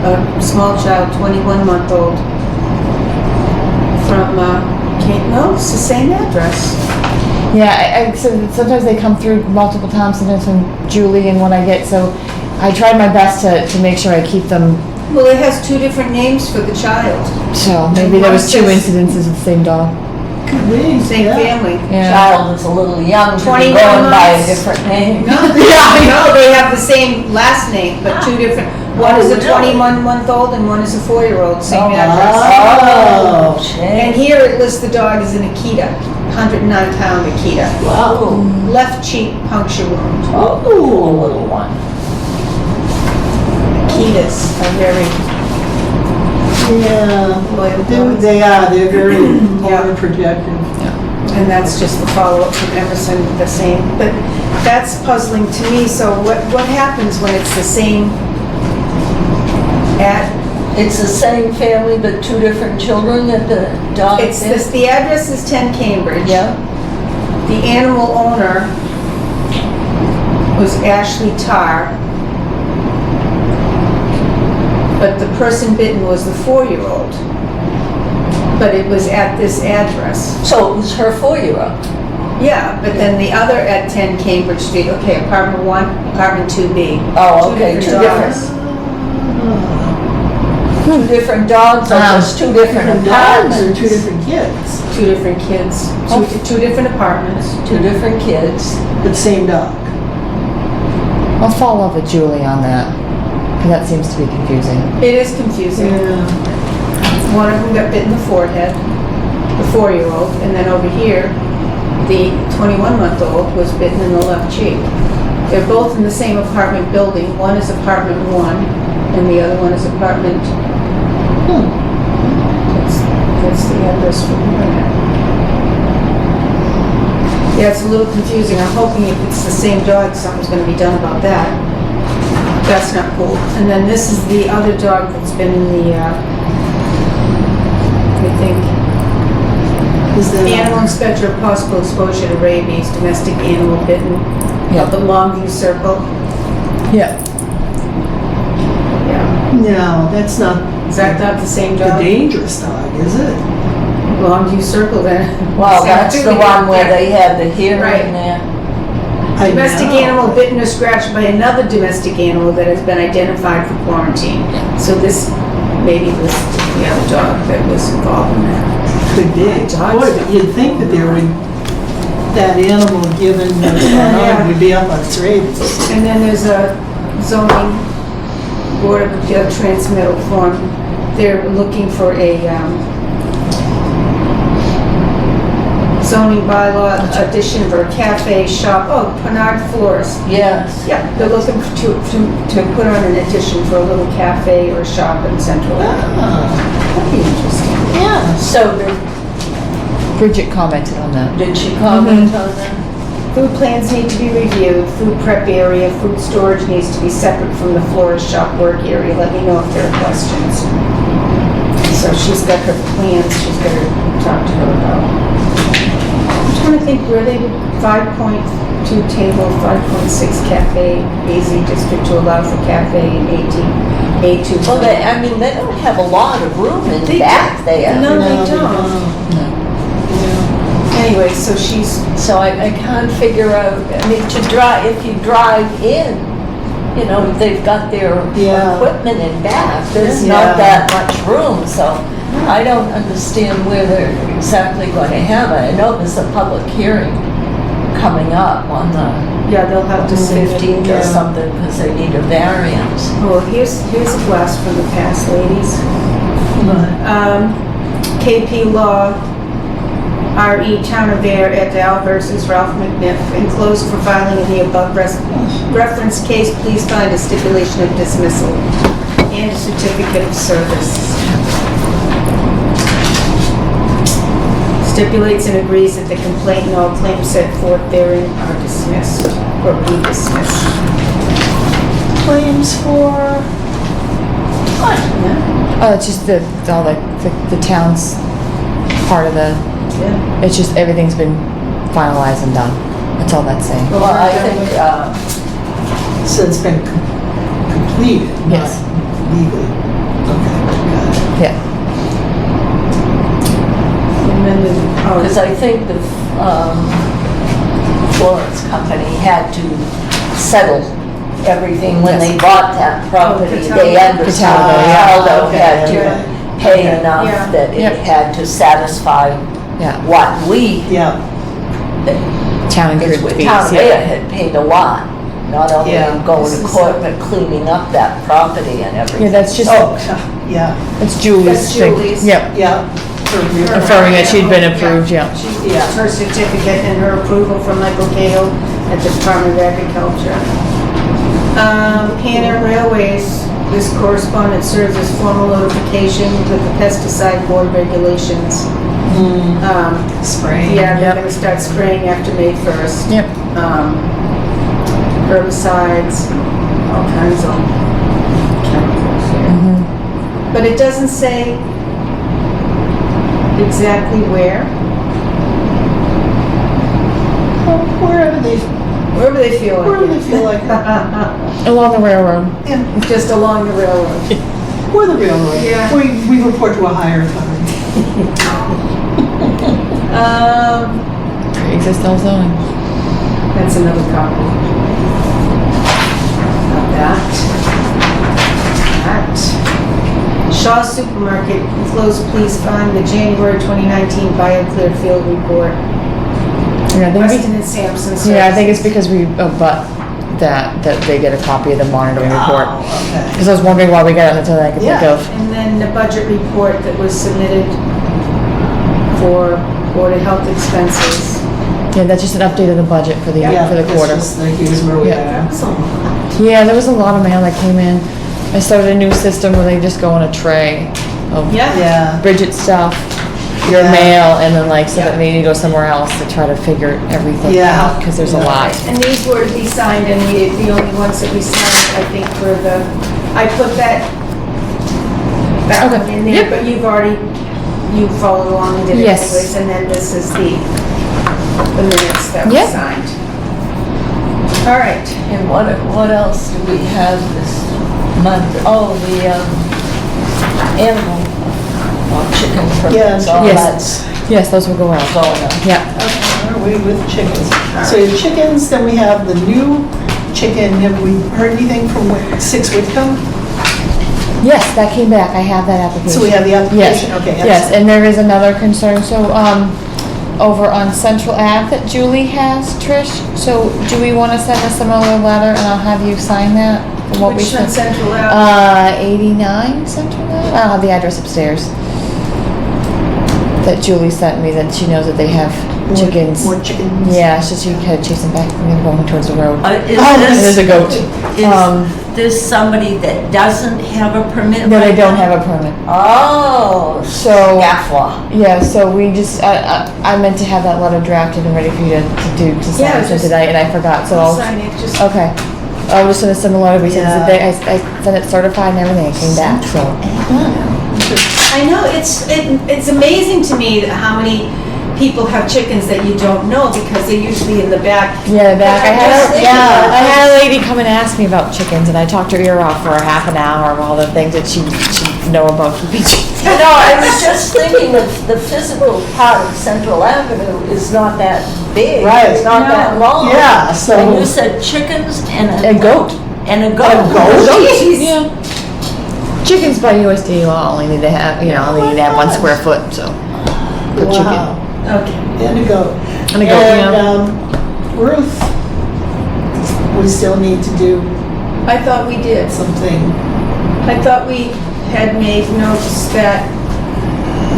a small child, 21-month-old, from, no, it's the same address. Yeah, so sometimes they come through multiple times, sometimes from Julie and when I get, so I tried my best to make sure I keep them, Well, it has 2 different names for the child, so maybe there was 2 One says- incidences of the same dog. Could be. same yeah. family. Yeah. Child is a little young to be 21 going by a months. different name. No, no, they have the same last name, but 2 different, one is a really? 21-month-old and one is a 4-year-old, same address. Oh. And Shame. here it lists the dog as an Akita, 109-pound Akita. Wow. Left cheek puncture wound. Oh, little one. Akitas are very Yeah. loyal They, dogs. they are, they're very Yeah. overprotective. And that's just the follow-up from Emerson, the same. But that's puzzling to me, so what happens when it's the same ad? It's the same family, but 2 different children that the dog It's did? this, the address is 10 Cambridge. Yeah, The animal owner was Ashley Tarr, but the person bitten was the 4-year-old. But it was at this address. so it was her 4-year-old. Yeah, but then the other at 10 Cambridge Street, okay, apartment 1, apartment 2B. Oh, okay, 2 dogs. different. 2 different dogs or just 2 different Dogs or apartments? 2 different kids, 2 different kids, two different apartments. 2 different kids. but same dog. I'll follow up with Julie on that, because that seems to be confusing. It is confusing. One of them got bit in the forehead, the 4-year-old, and then over here, the 21-month-old was bitten in the left cheek. They're both in the same apartment building. One is apartment 1, and the other one is apartment. That's the address for the internet. Yeah, it's a little confusing. I'm hoping if it's the same dog, something's gonna be done about that. That's not cool. And then this is the other dog that's been in the, I think, Is there animal inspector of possible exposure to rabies, domestic animal bitten, up at Longview Circle. Yeah. Yeah. No, that's not Is that not the same the dog? dangerous dog, is it? Longview Circle then. Well, that's the one where they had the Right. hearing there. I Domestic know. animal bitten or scratched by another domestic animal that has been identified for quarantine. So this maybe was the other dog that was involved in that. Could be. Dogs. Boy, but you'd think that there would, that animal given what's going Yeah. on would be up on its rabies. And then there's a zoning board of appeal transmittal form. They're looking for a zoning bylaw addition for a cafe shop. Oh, Bernard Flores. Yes. Yeah, they're looking to put on an addition for a little cafe or shop in Central. Ah, That'd be interesting. yeah. So Bridget commented on that. did she comment on that? Food plans need to be reviewed, food prep area, food storage needs to be separate from the florist shop work area. Let me know if there are questions. So she's got her plans, she's got to talk to her about. I'm trying to think where they would, 5.2 table, 5.6 cafe, AZ district to allow for cafe and A2. Well, they don't have a lot of room in They back don't. there. No, they don't. Anyway, so she's, So I can't figure out, I mean, if you drive in, you know, they've got their Yeah. equipment in back, there's Yeah. not that much room, so I don't understand where they're exactly going to have it. I know there's a public hearing coming up on the yeah, they'll have to say. 15th or something, because they need a variance. Oh, here's a blast from the past, ladies. KP Law, RE Town of Ayer et al. Versus Ralph McNiff. Enclosed for filing in the above referenced case, please find a stipulation of dismissal and a certificate of service. Stipulates and agrees that the complaint and all claims set forth therein are dismissed or be dismissed. Claims for, Oh, it's just all the town's part of the, Yeah. it's just everything's been finalized and done. That's all that's saying. Well, I think, so it's been completed, not Yes. legally. Okay, got it. Yeah. And then because I think the Florence company had to settle everything when they bought that property. They understood Cataldo, Cataldo had to okay. pay Yeah. enough that Yep. it had to satisfy Yeah. what we, Yeah, Town and because grid fees. Town Mayor Yeah. had paid a lot, not only Yeah. going This to is court, but cleaning up that property and everything. Yeah, that's just, oh, yeah, that's Julie's That's thing. Julie's. Yep. yeah. For real. Affirming that she'd been approved, yeah. She used her certificate and her approval from Michael Cahill at the Department of Agriculture. Hannah Railways, this correspondence serves as formal notification with the pesticide board regulations. Spraying. Yeah, they're Yep. gonna start spraying after May 1st. Yep. Herbicides, all kinds of chemicals here. But it doesn't say exactly where, Well, wherever they feel like Wherever they it. feel like it. Along the railroad. Yeah, Just along the railroad. or the railroad. Yeah. We report to a higher authority. Pre-existing zoning. That's another copy. Of that. Shaw Supermarket, enclosed, please find the January 2019 BioClear Field Report. Yeah, I think Weston and Sampson Services. yeah, I think it's because we but that they get a copy of the monitoring report. Oh, okay. Because I was wondering why we got it until I could think Yeah. of. And then the budget report that was submitted for Board of Health expenses. Yeah, that's just an update of the budget for the Yeah, for the it's quarter. just like, here's where we Yeah. are. That's all. Yeah, there was a lot of mail that came in, I started a new system where they just go on a tray of Yeah. Yeah. Bridget stuff, your Yeah. mail, and then like, so Yeah. that they need to go somewhere else to try to figure everything Yeah. out, because there's a lot. And these were to be signed, and the only ones that we signed, I think, were I put that Okay. one in there, Yep. but you followed along and did it Yes. anyways, and then this is the minutes that we Yep. signed. All right. And what else do we have this month? Oh, the animal, chicken permits, all Yes. that's Yes, those will go out. going on. Yeah. Where are we with chickens? So your chickens, then we have the new chicken. Have we heard anything from 6 Whitcomb? Yes, that came back. I have that application. So we have the Yes, application? Okay. yes, excellent. and there is another concern, so, over on Central Ave that Julie has, Trish, so do we wanna send a similar letter and I'll have you sign that? from what we Which one, sent? Central Ave? 89 Central Ave? I'll have the address upstairs. That Julie sent me, that she knows that they have chickens. More chickens. Yeah, so she had to chase them back from them going towards the road. Is And there's this, a goat. is this somebody that doesn't have a permit? No, they right don't now? have a permit. Oh, So- scofflaw. Yeah, so we just, I meant to have that letter drafted and ready for you to sign Yeah, so just- tonight, and I forgot, so I'll, Sign it, just, okay. I'll just send a similar letter, we sent Yeah. it today, I sent it certified and everything, it came back, so. I know, it's amazing to me that how many people have chickens that you don't know, because they're usually in the back. Yeah, back, I I'm just thinking about I had a lady come and ask me about chickens, and I talked her ear off for a half an hour of all the things that she know about keeping chickens. You know, I was just thinking of the physical part of Central Avenue is not that big. Right. It's not that long. Yeah, so- And you said chickens and A goat. And a goat. A goat? Jeez. Yeah. Chickens by USDA law only need to have, only need to have 1 square foot, so. Per chicken. Wow. Okay. And a goat. And a goat, yeah. Ruth, we still need to do I thought we did. something. I thought we had made notes that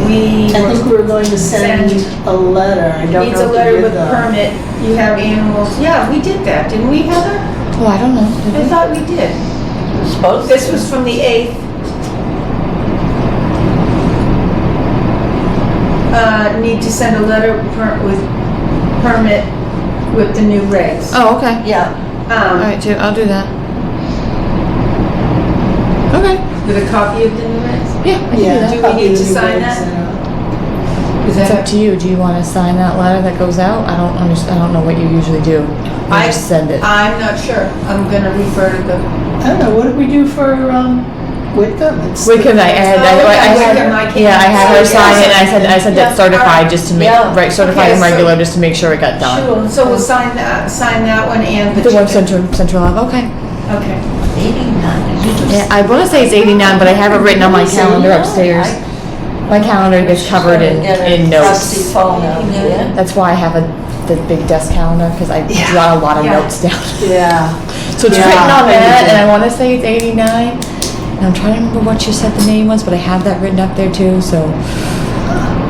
we I think we were going to send Send. a letter. I don't needs know a if we letter did with that. permit, you have animals. Yeah, we did that, didn't we, Heather? Well, I don't know. Did I we? thought we did. Supposed This to. was from the 8th. Need to send a letter with permit with the new regs. Oh, okay. Yeah. All right, I'll do that. Okay. With a copy of the new regs? Yeah, I can do Yeah. that. Do we copy need of to the sign regs, that? Is It's that up to you. Do you want to sign that letter that goes out? I don't understand. I don't know what you usually do. You I- just send it. I'm not sure. I'm gonna refer to the, I don't know, what did we do for Whitcomb? It's We can, I had, I Wickham, I had, can't- yeah, I had her sign it, and I said Yeah, that certified, alright. just to make, Yeah. right, certified Okay, and so- regular, just to make sure it got done. Sure. so we'll sign that one and the The one chicken. central Ave, okay. Okay. 89. You just- Yeah, I want to say it's 89, but I have it written on my calendar upstairs. My calendar gets covered in Get a Rusty notes. phone out here. That's why I have the big desk calendar, because I Yeah. jot a lot of Yeah. notes down. Yeah. So it's Yeah, written on I that, do. and I want to say it's 89. And I'm trying to remember what you said the name was, but I have that written up there too, so.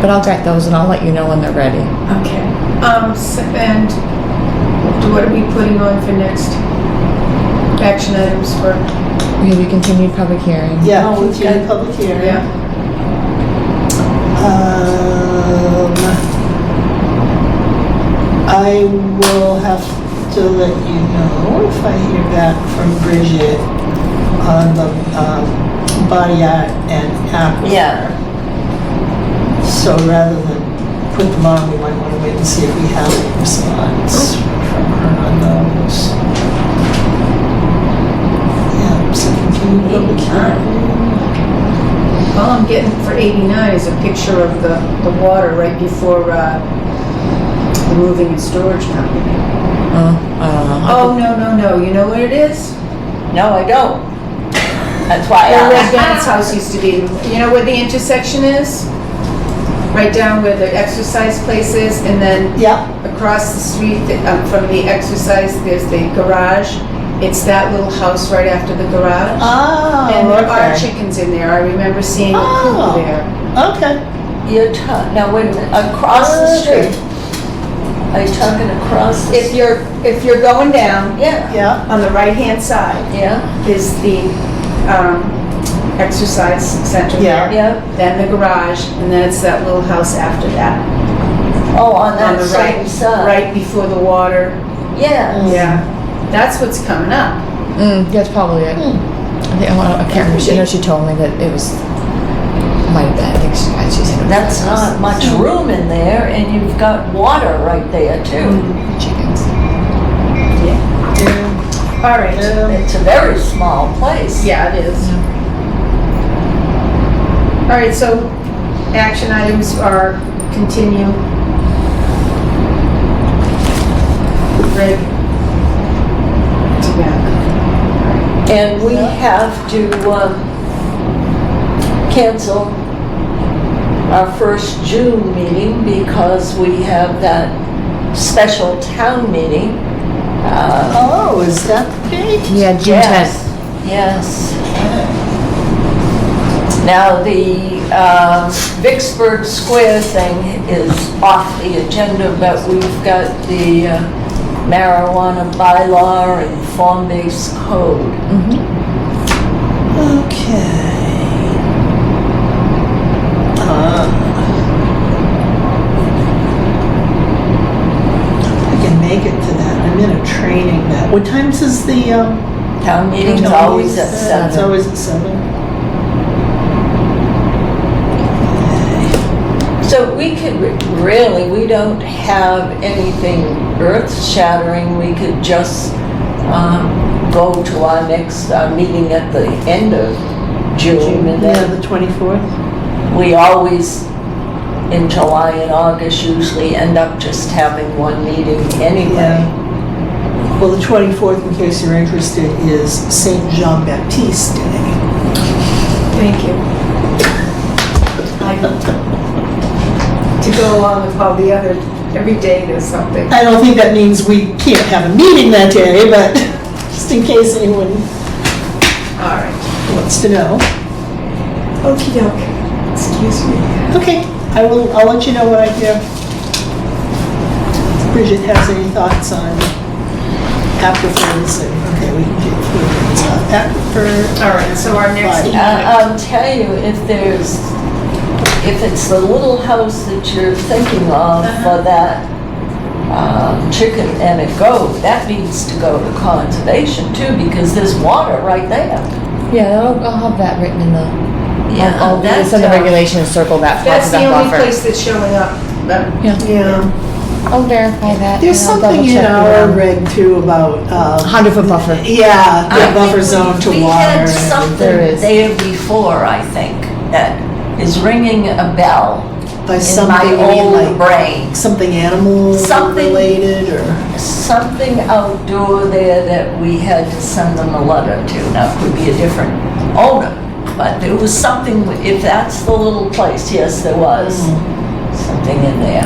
But I'll get those and I'll let you know when they're ready. Okay. And what are we putting on for next action items for? We have a continued public hearing. Yeah, Oh, we've continue got- public hearing. Yeah. I will have to let you know if I hear back from Bridget on the body art and aquifer. Yeah. So rather than put them on, we might want to wait and see if we have a response from her on those. Yeah, so continue public hearing. All I'm getting for 89 is a picture of the water right before the moving and storage company. I don't know. Oh, no. You know what it is? No, I don't. That's why Where I Red Bennett's house used to be. You know where the intersection is? Right down where the exercise place is, and then Yeah, across the street from the exercise, there's the garage. It's that little house right after the garage. oh, And there are okay. chickens in there. I remember seeing a Oh. coop there. Okay. You're now wait a minute, across the Okay. street. Are you talking across the? If you're going down Yeah, Yeah, on the right-hand side yeah. is the exercise center Yeah. there. Yeah. Then the garage, and then it's that little house after that. Oh, on On that the same right, side. right before the water. Yeah. Yeah, that's what's coming up. That's probably it. I think, I can't remember. I know she told me that it was, might have been, I think she said it was That's that house. not much room in there, and you've got water right there too. Chickens. All right. It's a very small place. Yeah, it is. All right, so action items are continue. Greg. Tobacco. And we have to cancel our first June meeting because we have that special town meeting. Oh, is that the date? Yeah, June 10th. Yes. Now, the Vicksburg Square thing is off the agenda, but we've got the marijuana bylaw and form-based code. Okay. I can make it to that. I'm in a training that. What times is the? Town meeting's always at It's 7. always at 7. So we could really, we don't have anything earth-shattering. We could just go to our next meeting at the end of June. And Yeah, then the 24th. we always, in July and August, usually end up just having one meeting anyway. Yeah. Well, the 24th, in case you're interested, is Saint Jean Baptiste Day. Thank you. To go along with all the other, every day there's something. I don't think that means we can't have a meeting that day, but just in case anyone All right. wants to know. Okey doke. Excuse me. Okay, I'll let you know what I hear. If Bridget has any thoughts on aquifers, and, okay, we can get through it. Aquifer. All right, so our next Fine. I'll tell you, if it's the little house that you're thinking of for that chicken and a goat, that needs to go to conservation too, because there's water right there. Yeah, I'll have that written in the, Yeah, I'll that's, send the regulations, circle that part That's of the that only buffer. place that's showing up. Yeah. I'll verify that. There's and I'll something in double-check our the, reg too about, 100-foot buffer. yeah, I the buffer think zone to we water. had and something There is. there before, I think, that is ringing a bell By in something, my you mean old like brain. something animal Something- related or? Something outdoor there that we had to send them a letter to. Now, it could be a different owner, but there was something, if that's the little place, yes, there was something in there.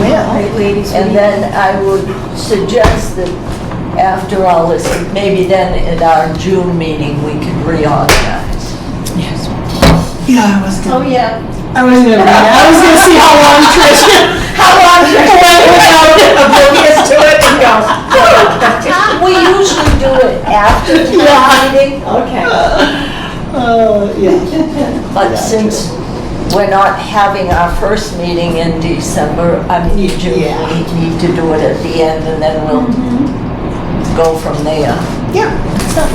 Well, All right, ladies. And then I would suggest that after all this, maybe then at our June meeting, we could reorganize. Yes. yeah, I was gonna. yeah. I was gonna see how long Trish. Oblivious to it and go. We usually do it after the Yeah. meeting, Okay. Yeah. but since we're not having our first meeting in December, I mean, June, Yeah. we need to do it at the end, and then we'll go from there. Yeah.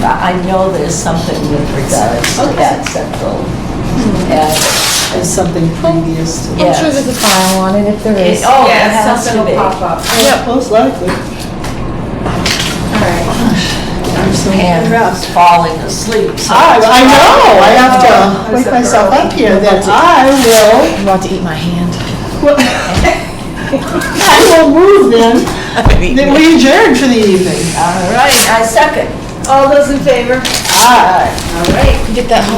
I know there's something with regards to that central. And As something previous to. I'm Yes. sure there's a file on it if there is. Oh, it Yeah, has something to will be. pop up. Yeah, most likely. All right. I'm so Pam's impressed. falling asleep. So I know, I have to Oh, wake it's myself early. up here that I will, I'm about to eat my hand. I will move then. Then we adjourn for the evening. All right, I second. All those in favor? Aye. All right. Get that